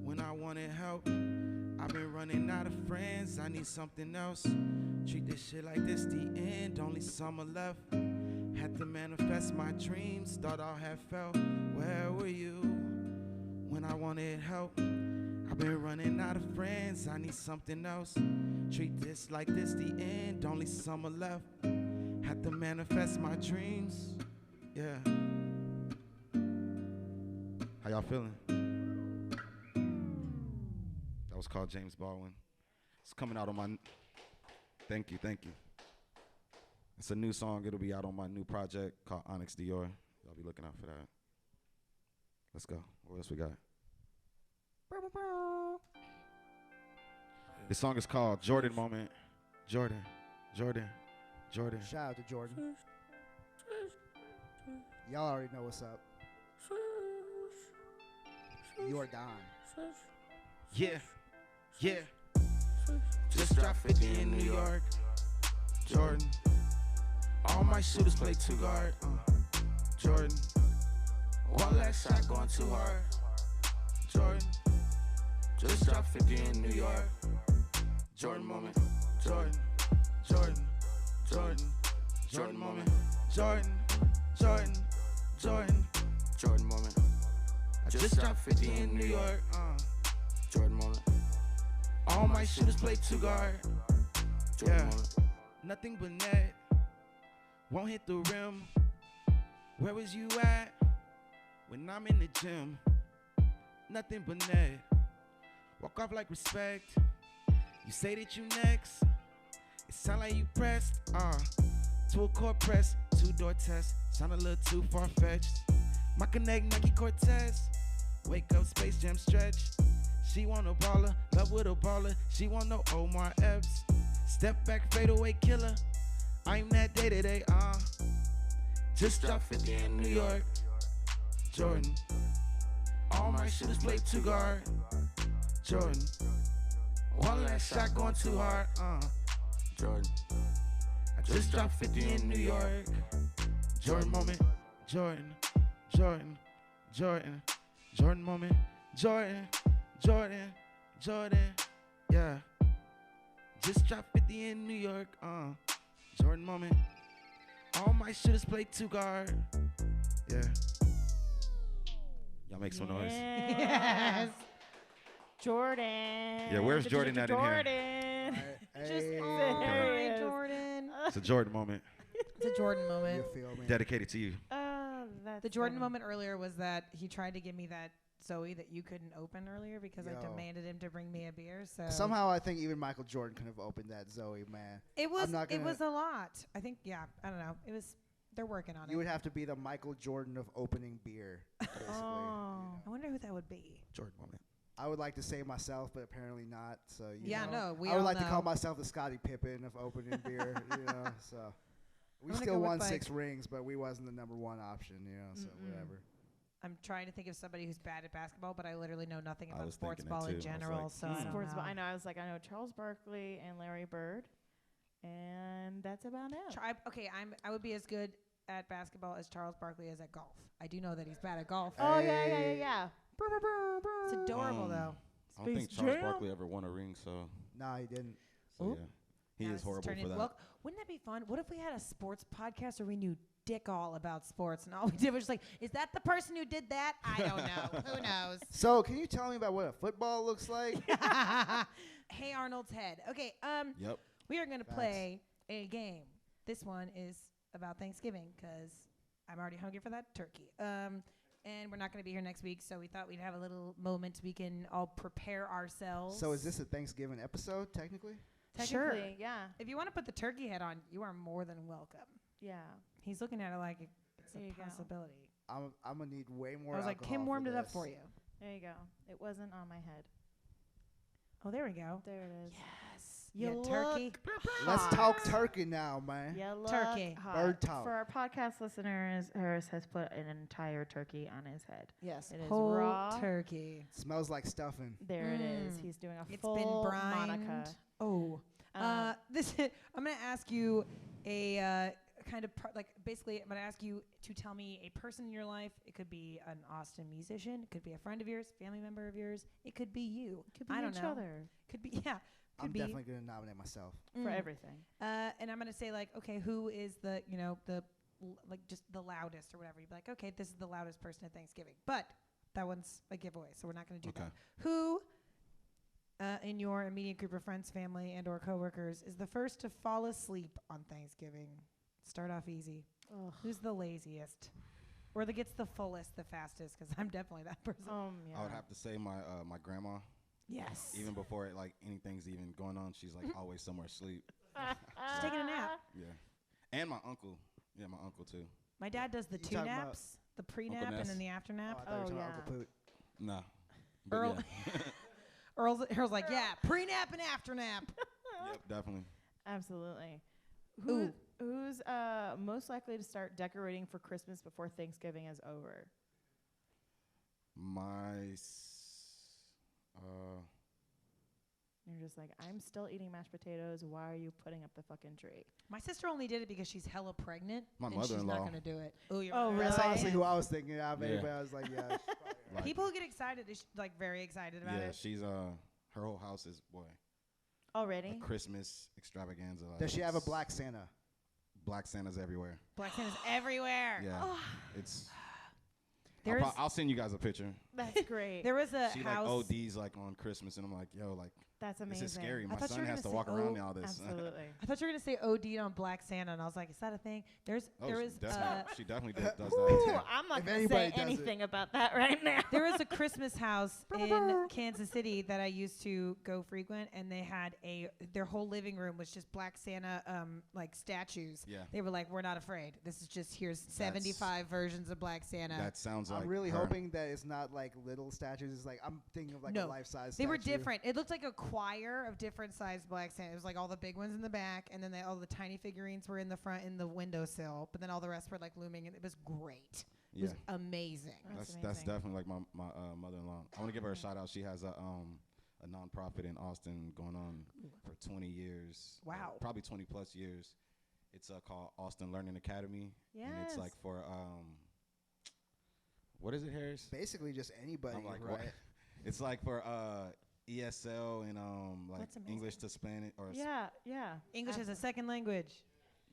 when I wanted help? I've been running out of friends, I need something else. Treat this shit like this the end, only summer left. Had to manifest my dreams, thought I had felt. Where were you when I wanted help? I've been running out of friends, I need something else. Treat this like this the end, only summer left. Had to manifest my dreams, yeah. How y'all feeling? That was called James Baldwin. It's coming out on my, thank you. It's a new song, it'll be out on my new project called Onyx Dior. Y'all be looking out for that. Let's go, what else we got? This song is called Jordan Moment. Jordan.
Shout out to Jordan. Y'all already know what's up. You're Don.
Yeah. Just dropped 50 in New York. Jordan. All my shooters play two guard. Jordan. One last shot going too hard. Jordan. Just dropped 50 in New York. Jordan moment. Jordan moment. Jordan moment. I just dropped 50 in New York. Jordan moment. All my shooters play two guard. Jordan moment. Nothing but net. Won't hit the rim. Where was you at when I'm in the gym? Nothing but net. Walk off like respect. You say that you next. It sound like you pressed. To a court press, 2-door test. Sound a little too far-fetched. My connect Nike Cortez. Wake up, Space Jam stretch. She want a baller, love with a baller. She want no Omar Epps.
Step back, fade away, killer. I'm that day to day, Just dropped 50 in New York. Jordan. All my shit is played 2 guard. Jordan. One last shot going too hard, Jordan. I just dropped 50 in New York. Jordan moment. Jordan. Jordan. Jordan. Jordan moment. Jordan. Jordan. Jordan. Yeah. Just dropped 50 in New York, Jordan moment. All my shooters play 2 guard. Yeah. Y'all make some noise.
Yes. Jordan.
Yeah, where's Jordan at in here?
Jordan.
Just
There
oh,
it is.
Jordan.
It's a Jordan moment
It's a Jordan moment.
You feel me?
dedicated to you.
Oh, that's
The Jordan
funny.
moment earlier was that he tried to give me that Zoe that you couldn't open earlier because I
Yo.
demanded him to bring me a beer. So
Somehow I think even Michael Jordan could have opened that Zoe, man.
it was
I'm not
it
gonna-
was a lot. I think I don't know. It was they're working on
You
it.
would have to be the Michael Jordan of opening beer, basically.
Oh.
I wonder who that would be.
Jordan moment.
I would like to say myself, but apparently not. So
Yeah,
know.
no, we
I would
all
like to call
know.
myself the Scottie Pippen of opening beer. So we
I'm gonna
still
go with,
won
like-
6 rings, but we wasn't the number 1 option. So whatever.
I'm trying to think of somebody who's bad at basketball, but I literally know nothing
I
about
was
sports
thinking
ball
that
in
too. I was
general.
like,
So I don't
Sports ball.
know.
I know. I was like, I know Charles Barkley and Larry Bird, and that's about it.
I would be as good at basketball as Charles Barkley is at golf. I do know that he's bad at golf.
Oh
Hey.
yeah.
It's adorable though.
I don't think
Space
Charles
Jam?
Barkley ever won a ring, so,
Nah, he didn't.
Oop.
yeah. He
Now
is
this
horrible
turning-
for that.
Well, wouldn't that be fun? What if we had a sports podcast where we knew dick all about sports and all we did was just like, is that the person who did that? I don't know. Who knows?
So can you tell me about what a football looks like?
Hey Arnold's head. Okay,
Yep.
we are going to
Facts.
play a game. This one is about Thanksgiving because I'm already hungry for that turkey. And we're not going to be here next week, so we thought we'd have a little moment we can all prepare ourselves.
So is this a Thanksgiving episode, technically?
Sure.
Technically, yeah.
If you want to put the turkey head on, you are more than welcome.
Yeah.
He's looking at it like it's
There you
a
go.
possibility.
I'm gonna need way more.
I was like,
alcohol
Kim
for
warmed it up
this.
for you.
There you go. It wasn't on my head.
Oh, there we go.
There it is.
Yes.
You
Yeah, turkey.
Let's talk turkey now, man.
You look
Turkey.
hot.
Bird talk.
For our podcast listeners, Harris has put an entire turkey on his head.
Yes.
It is
Whole
raw.
turkey.
Smells like stuffing.
There it is.
Mm.
He's doing a
It's
full
been brined.
Monica.
Oh. This I'm going to ask you a kind of basically I'm going to ask you to tell me a person in your life. It could be an Austin musician, it could be a friend of yours, family member of yours, it could be you.
Could be
I don't
each
know.
other
Could be could
I'm
be
definitely gonna nominate myself.
for everything.
And I'm going to say like, okay, who is the, just the loudest or whatever. You'd be like, okay, this is the loudest person at Thanksgiving. But that one's a giveaway, so we're not going to do
Okay.
that. Who in your immediate group of friends, family, and or coworkers is the first to fall asleep on Thanksgiving? Start off easy.
Ugh.
Who's the laziest? Or that gets the fullest the fastest? Because I'm definitely that person.
Yeah.
I would have to say my grandma.
Yes.
Even before anything's even going on, she's like always somewhere asleep.
Just taking a nap.
Yeah. And my uncle. Yeah, my uncle too.
My dad does the
You
2
talking about
naps, the pre-nap and
Ness?
then the after
Oh,
nap.
I thought you were talking
yeah.
about Uncle Poot.
Nah. But
Earl,
yeah.
Earl's like, yeah, pre-nap and after nap.
Yep, definitely.
Absolutely.
Ooh.
Who's most likely to start decorating for Christmas before Thanksgiving is over? You're just like, I'm still eating mashed potatoes. Why are you putting up the fucking tree?
My sister only did it because she's hella pregnant.
My
and she's not
mother-in-law.
going to do it. Oh, your
Oh,
mother-in-law.
really?
That's honestly who I was thinking of,
Yeah.
but I was like, yeah. she's probably right.
Like,
People who get excited is very excited about
yeah,
it.
she's her whole house is a
Already?
Christmas extravaganza. Like,
Does she have a
it's
black Santa?
Black Santas everywhere?
Black Santa's everywhere.
Yeah, it's.
There's
I'll send you guys a picture.
That's great.
there was a
She
house.
ODs on Christmas, and I'm like, yo,
That's amazing.
this is scary. My
thought you
son
were
has to
gonna
walk
say,
around
oh,
in all this.
Absolutely.
I thought you were gonna say OD'd on Black Santa, and I was like, is that a thing? There was
She definitely does that.
Ooh, I'm not
If
going to
anybody
say
does it.
anything about that right now.
there was a Christmas house in Kansas City that I used to go frequent, and they had their whole living room was just Black Santa statues.
Yeah.
They were like, we're not afraid. This is just here's 75 versions of Black Santa.
That sounds like
I'm really
her.
hoping that it's not like little statues. It's like I'm thinking of like
No,
a life size.
They were different. It looked like a choir of different sized black Santa. It was like all the big ones in the back, and then all the tiny figurines were in the front in the windowsill. But then all the rest were like looming, and it was great. It was amazing.
That's definitely like my mother-in-law. I want to give her a shout out. She has a nonprofit in Austin going on for 20 years.
Wow.
Probably 20 plus years. It's called Austin Learning Academy.
Yes.
And it's like for what is it, Harris?
Basically just anybody,
I'm like,
right?
what? It's like for ESL and like
That's amazing.
English to Spanish or
Yeah.
English as a second language.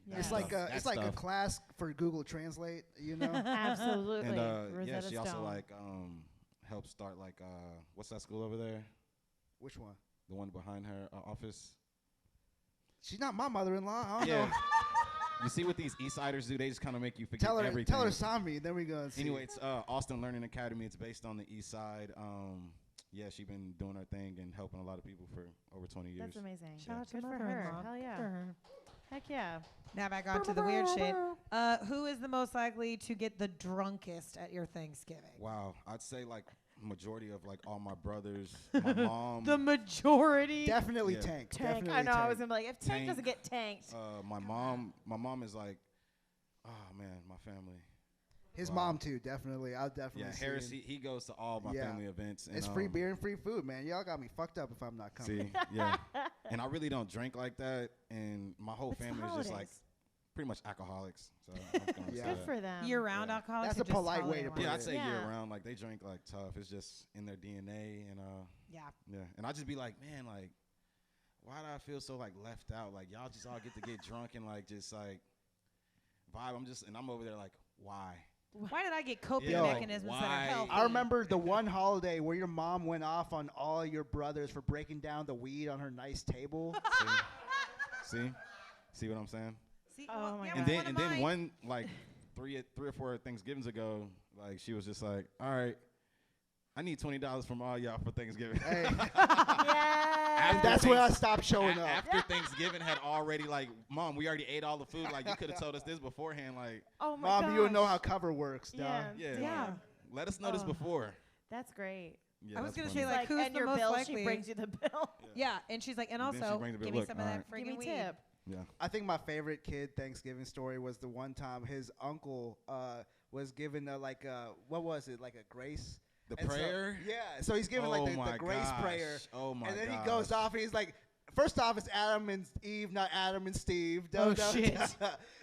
Yeah.
It's like
That
it's like a
stuff.
class for Google Translate, you know.
Absolutely.
And
Rosetta
she also
Stone.
like helped start like what's that school over there?
Which one?
The one behind her office.
She's not my mother-in-law. I don't know.
You see what these Eastsiders do? They just kind of make you forget
Tell
everything.
her sign me, then we go.
Anyway, it's Austin Learning Academy. It's based on the East Side. Yeah, she's been doing her thing and helping a lot of people for over 20 years.
That's amazing.
Shout out to
Good for her.
mother-in-law.
Hell yeah.
Good for her.
Heck yeah.
Now back on to the weird shit. Who is the most likely to get the drunkest at your Thanksgiving?
Wow, I'd say like majority of like all my brothers, my mom,
The majority.
Definitely
Yeah.
Tank.
Tank.
Definitely
I know.
Tank.
I was gonna be like, if Tank
Tank.
doesn't get tanked.
my mom is like, oh man, my family.
His
Wow.
mom too. Definitely. I'll definitely.
Yeah,
see
Harris,
him.
he goes to all my
Yeah.
family events. And,
It's free beer and free food, man. Y'all got me fucked up if I'm not coming.
See, yeah, and I really don't drink like that, and my whole
It's the
family is just like
holidays.
pretty much alcoholics. So I'm just gonna
Yeah.
say
Good
that.
for them.
Year-round
Yeah.
alcoholics.
That's
or
a
just
polite way
holiday
to
ones?
put
Yeah,
it.
I'd say
Yeah.
year round. Like they drink like tough. It's just in their DNA, and
Yeah.
yeah. And I just be like, man, like, why do I feel so like left out? Like y'all just all get to get drunk and like just like vibe. I'm over there like, why?
Why did I get coping
Yeah, like,
mechanisms that are
why?
healthy?
I remember the one holiday where your mom went off on all your brothers for breaking down the weed on her nice table.
See what I'm saying?
See,
Oh my
yeah,
God.
one
And
of
then
mine-
one like three or four Thanksgivings ago, like she was just like, all right, I need $20 from all y'all for Thanksgiving.
Hey,
Yeah.
and that's when I stopped showing up.
After Thanksgiving had already like, Mom, we already ate all the food. Like you could have told us this beforehand. Like,
Oh my
Mom,
gosh.
you don't know how cover works, dog.
Yeah.
yeah,
Yeah.
like, let us know this
Oh.
before.
That's great.
Yeah,
I was
that's
gonna say,
funny.
like, who's
and
the
your
most
bill,
likely?
she brings you the bill.
Yeah, and she's like, and
And then she
also,
brings the bill.
give me
Look,
some of
all
that
right.
Give
friggin'
me
weed.
tip.
Yeah.
I think my favorite kid Thanksgiving story was the one time his uncle was given what was it, like a grace?
The
And so-
prayer.
yeah, so he's giving
Oh
like the
my
grace
gosh.
prayer.
Oh my
And then
gosh.
he goes off and he's like, first off, it's Adam and Eve, not Adam and Steve.
Oh, shit.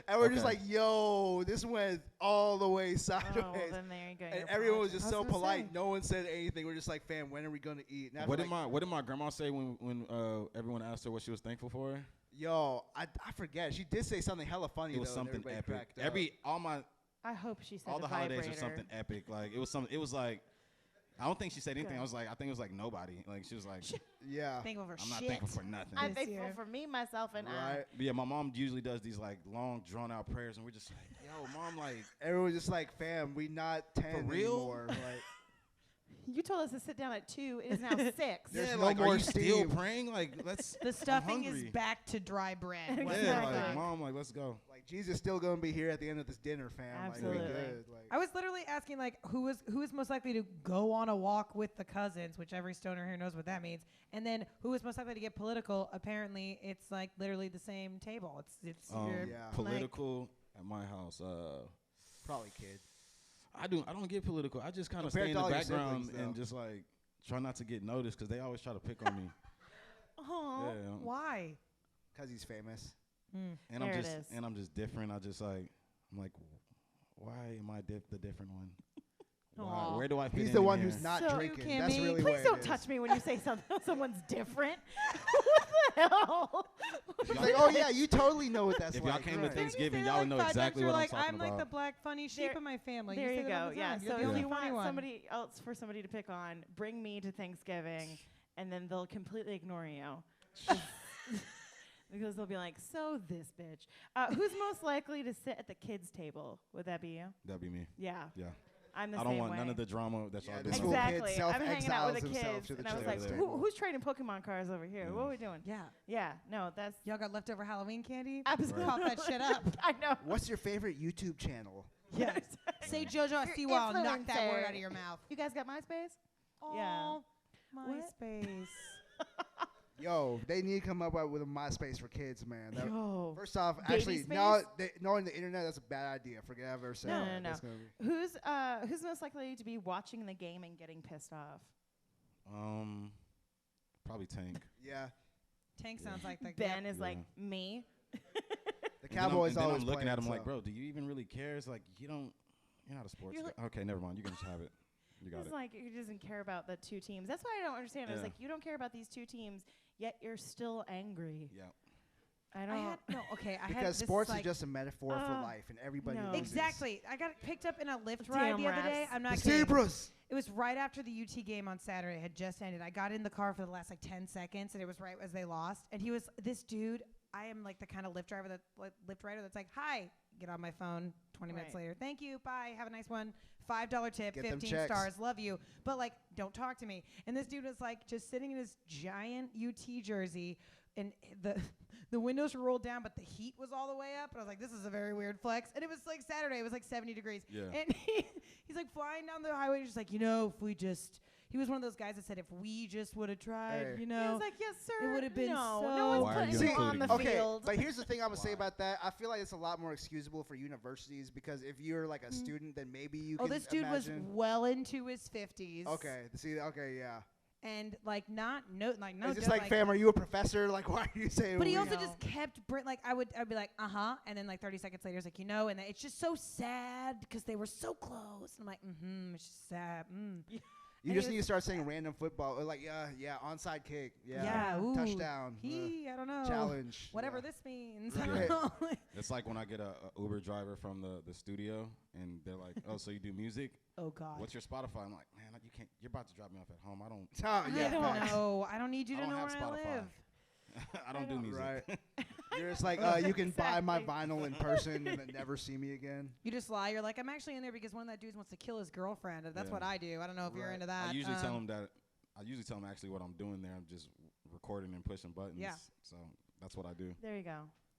And we're just
Okay.
like, yo, this went all the way
Oh,
sideways.
well, then there you go.
And
Your
everyone was
apology.
just
I
so
was gonna
polite.
say.
No one said anything. We're just like, fam, when are we going to eat? And
What
after,
did my grandma say when everyone asked her what she was thankful for?
yo, I forget. She did say something hella funny,
It was
though, and
something
everybody
epic.
cracked up.
I hope she said
All the holidays
vibrator.
are something epic. Like it was like, I don't think she said anything.
Good.
I think it was like nobody. Like she was like,
Yeah.
Thankful for
I'm not
shit.
thankful for nothing.
I'm
This
thankful
year.
for me, myself, and I.
Right.
But yeah, my mom usually does these like long drawn out prayers, and we're just like, yo, mom, like,
Everyone was just like, fam, we not 10
real?
anymore. Like,
You told us to sit down at 2. It is now 6.
There's
yeah,
no
like,
more
are you still
Steve.
praying? Like, let's.
The stuffing is
hungry.
back to dry bread.
Exactly.
What's
Yeah,
that?
like, mom, like, let's go.
like Jesus still gonna be here at the end of this dinner, fam.
Absolutely.
Like, we good. Like,
I was literally asking, like, who is most likely to go on a walk with the cousins, which every stoner here knows what that means, and then who is most likely to get political? Apparently, it's like literally the same table. It's your,
Yeah.
Political at my house.
probably kid.
I don't get political. I just kind of
Compared
stay in
to
the
all your
background
siblings,
and
though.
just like try not to get noticed because they always try to pick on me.
Oh,
Yeah.
why?
Because he's famous.
And
There it is.
I'm just different. I'm like, why am I the different one? Why?
Aw.
Where do I fit
He's
in
the
in
one
here?
who's not
So,
drinking.
Kimmy,
That's really
Please
what
don't
it is.
touch me when you say someone's different. what the hell?
It's like, oh yeah, you totally know what that's
If
like.
y'all came to
right.
Thanksgiving,
Say
y'all
that
would know
like 5 times,
exactly
you're
what I'm
like,
talking
I'm like the
about.
black funny sheep
There-
of my family.
There
say
you
that all
go.
the
Yeah.
time. You're
So
the
if
only
you
funny
want
one.
somebody else for somebody to pick on, bring me to Thanksgiving, and then they'll completely ignore you. Because they'll be like, so this bitch. Who's most likely to sit at the kids' table? Would that be you?
That'd be me.
Yeah.
Yeah.
I'm the
I
same
don't want
way.
none of the drama that
Yeah,
y'all
the
doing.
school kid
Exactly. I'm hanging out with the
self-exiles himself
kids,
to the
and I was
children's
like,
table.
who's trading Pokemon cards over here?
Yeah.
What are we doing?
Yeah.
Yeah. No, that's
Y'all got leftover Halloween candy?
absolutely.
Pop that shit up.
I know.
What's your favorite YouTube channel?
Yes. Say JoJo
You're
Siwa, I'll knock that word
influencer.
out of your mouth.
You guys got MySpace?
Oh,
What?
MySpace.
Yo, they need to come up with a MySpace for kids, man. That-
Yo.
First off,
Baby
actually,
space?
knowing the internet, that's a bad idea. Forget I ever said
No,
that.
no, no.
That's gonna be-
Who's most likely to be watching the game and getting pissed off?
Probably Tank.
Yeah,
Tank sounds like the
Ben is
Yeah.
like me.
the
And
Cowboys
then
always
I'm looking
play
at
it,
him like,
so.
bro, do you even really care? It's like you're not a sports
You're
guy. Okay, never mind. You can just have it. You got
It's
it.
like he doesn't care about the two teams. That's why I don't understand. It's
Yeah.
like you don't care about these two teams, yet you're still angry.
Yeah.
I don't.
I had had
Because
this,
sports
like,
is just a metaphor for life, and everybody
no.
loses.
exactly. I got picked up in a Lyft
Damn
ride the other
refs.
day. I'm
The
not kidding.
zebras.
It was right after the UT game on Saturday had just ended. I got in the car for the last like 10 seconds, and it was right as they lost. And he was this dude. I am like the kind of Lyft driver Lyft rider that's like, "Hi, get on my phone." 20 minutes
Right.
later, thank you, bye, have a nice one. $5 tip,
Get them
15
checks.
stars, love you. But like, don't talk to me. And this dude was like just sitting in his giant UT jersey, and the windows were rolled down, but the heat was all the way up. And I was like, this is a very weird flex. And it was like Saturday. It was like 70 degrees.
Yeah.
And he's like flying down the highway. He's just like, if we just, he was one of those guys that said, if we just would have tried,
Hey.
He was like, yes, sir.
it would have been
no,
so
no one's
Why are you
putting you on
including
the
me?
Okay,
field.
but here's the thing I'm gonna say
Why?
about that. I feel like it's a lot more excusable for universities because if you're like a student, then maybe you
Oh,
can
this dude
imagine.
was well into his 50s.
Okay, see, okay, yeah.
And like no
It's just
joke,
like, fam, are you a professor? Like, why are you saying?
But he
we-
also
No.
just kept I'd be like, and then like 30 seconds later, he's like, and it's just so sad because they were so close. And I'm like, it's just sad.
You
and
just
he
need to
was-
start saying random football, or like, yeah, onside kick,
Yeah, ooh,
touchdown,
I don't know.
challenge,
Whatever
yeah.
this means.
Right.
I don't know.
It's like when I get a Uber driver from the studio, and they're like, "Oh, so you do music?
Oh God.
What's your Spotify?" I'm like, "Man, you can't. You're about to drop me off at home. I don't.
Oh, yeah,
I don't
facts.
know. I don't need you
I
to
don't
know
have
where I
Spotify.
live.
I don't do music."
Right. You're just like, you can buy my vinyl in person and then never see me again.
You just lie. You're like, I'm actually in there because one of that dudes wants to kill his girlfriend. That's
Yeah.
what I do. I don't know if you're
Right.
into that.
I usually tell them that. I usually tell them actually what I'm doing there. I'm just recording and pushing buttons.
Yeah.
So that's what I do.
There you go.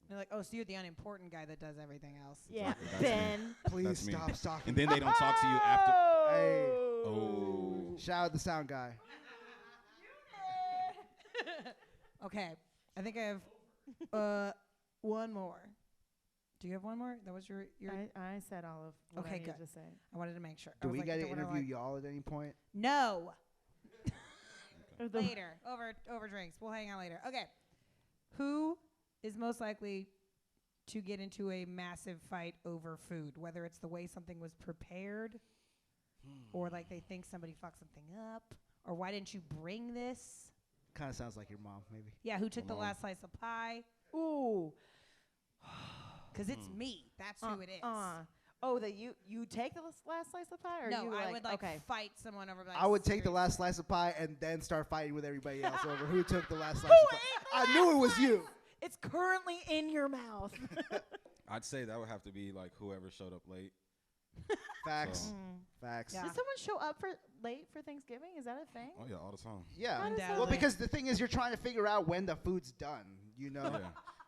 They're like, oh, so you're the unimportant guy that does everything else.
Yeah,
Exactly, that's me.
Ben.
Please
That's me.
stop stalking.
And then they don't talk to you after.
Hey.
Oh.
Shout out the sound guy.
Okay, I think I have one more. Do you have one more? That was your.
I said all of what
Okay,
I needed
good.
to say.
I wanted to make sure.
Do
I was
we
like,
get to
don't wanna,
interview
like-
y'all at any point?
No.
Or the-
Later, over drinks. We'll hang out later. Okay. Who is most likely to get into a massive fight over food, whether it's the way something was prepared, or like they think somebody fucked something up, or why didn't you bring this?
Kind of sounds like your mom, maybe.
Yeah, who took the
Mom.
last slice of pie?
Ooh.
Because it's me. That's who it is.
Oh, that you take the last slice of pie, or
No,
you
I would like
okay.
fight someone over. Like,
I would take the
seriously.
last slice of pie and then start fighting with everybody else over who took the last slice of pie. I knew it was you.
It's currently in your mouth.
I'd say that would have to be like whoever showed up late.
Facts.
So-
Facts.
Yeah.
Does someone show up for late for Thanksgiving? Is that a thing?
Oh yeah, all the time.
Yeah.
How does that
Well,
Undoubtedly.
because the thing is, you're trying to figure out when the food's done. You know.
Yeah.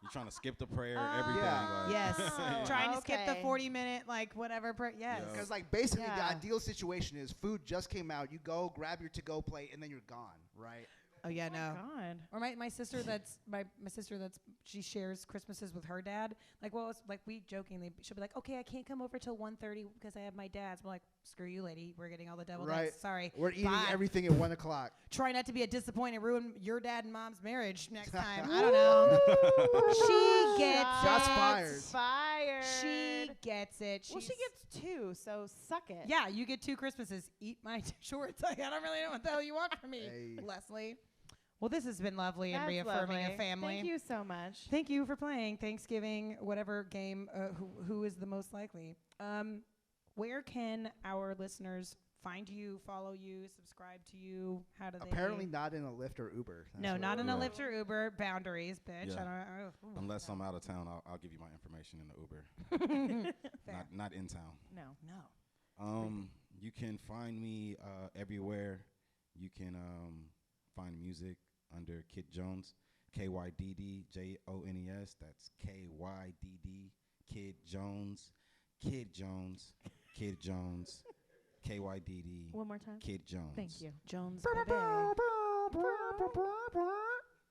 You're trying to skip the prayer, everything.
Yeah.
Like,
Yes.
Oh,
Trying to skip the
okay.
40-minute, like, whatever. Yes.
Yeah.
Because like basically the
Yeah.
ideal situation is food just came out. You go grab your to-go plate and then you're gone, right?
Oh, yeah,
Oh my
no.
God.
Or my sister that's my sister that's she shares Christmases with her dad. Like, well, it's like we jokingly she'll be like, okay, I can't come over till 1:30 because I have my dad's. We're like, screw you, lady. We're getting all the devil
Right.
nuts. Sorry.
We're eating
Bye.
everything at 1 o'clock.
Try not to be a disappointment, ruin your dad and mom's marriage next time. I don't know. She gets
Shots
it.
fired.
Fired.
She gets it.
Well, she
She's-
gets two, so suck it.
Yeah, you get 2 Christmases. Eat my shorts. I don't really know what the hell you want from me,
Hey.
Leslie. Well, this has been lovely
That's
and reaffirming
lovely.
a family.
Thank you so much.
Thank you for playing Thanksgiving, whatever game, who is the most likely. Where can our listeners find you, follow you, subscribe to you? How do they?
Apparently not in a Lyft or Uber. That's
No,
what
not
it
in a
was.
Lyft or Uber. Boundaries, bitch.
Yeah.
Ooh,
Unless
no.
I'm out of town, I'll give you my information in the Uber.
Fair.
Not in town.
No.
No.
You can find me everywhere. You can find music under Kydd Jones, KYDD JONES. That's KYDD, Kydd Jones, Kydd Jones, Kydd Jones, KYDD,
One more time.
Kydd Jones.
Thank you.
Jones Bebe.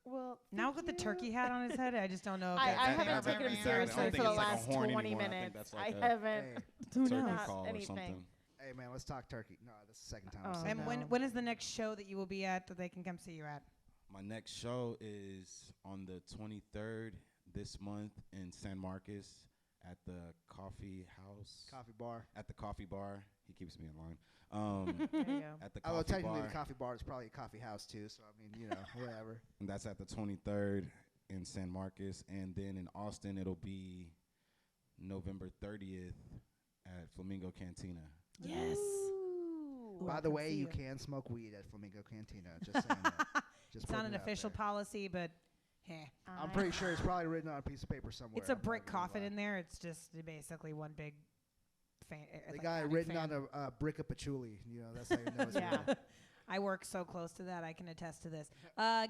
Well,
Now with the turkey hat on his head, I just don't know if
I
that's
haven't
that-
taken him
that-
seriously
I don't
for
think
the
it's like a
last
horn
20
anymore. I think
minutes.
that's
I
like a
haven't.
Hey,
Who
turkey
knows?
call or
Anything.
something.
hey, man, let's talk turkey. No, that's the second time.
Oh,
I've said
And
that.
no.
when is the next show that you will be at that they can come see you at?
My next show is on the 23rd this month in San Marcos at the coffee house.
Coffee bar.
At the coffee bar. He keeps me in line.
There you go.
At the
Although
coffee
technically
bar.
the coffee bar is probably a coffee house too. So I mean, whatever.
And that's at the 23rd in San Marcos. And then in Austin, it'll be November 30th at Flamingo Cantina.
Yes.
Ooh.
By the way, you can smoke weed at Flamingo Cantina. Just saying that. Just
It's not
putting
an
it out
official
there.
policy, but
I'm pretty sure it's probably written on a piece of paper somewhere.
it's a
I'm not
brick
gonna
coffin
lie.
in there. It's just basically one big fan.
They got it written on a brick of patchouli. That's how you know it's
Yeah.
real.
I work so close to that. I can attest to this.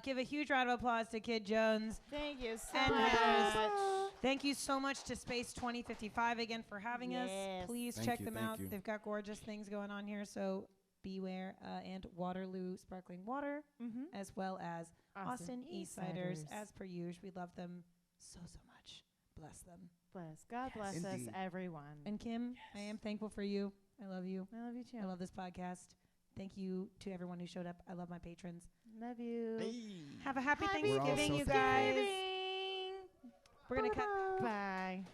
Give a huge round of applause to Kydd Jones.
Thank you so
And
much.
Heather's. Thank you so much to Space 2055 again for having us.
Yes.
Please
Thank
check
you,
them
thank
out.
you.
They've got gorgeous things going on here. So beware. And Waterloo Sparkling Water,
Mm-hmm.
as well as Austin Eastsiders. As per usual, we love them so much. Bless them.
Bless. God bless
Indeed.
us, everyone.
And Kim, I am thankful for you. I love you.
I love you too.
I love this podcast. Thank you to everyone who showed up. I love my patrons.
Love you.
Have a happy
We're all
Thanksgiving,
so
you
thankful.
guys.
Thanksgiving.
We're going to cut.
Bye.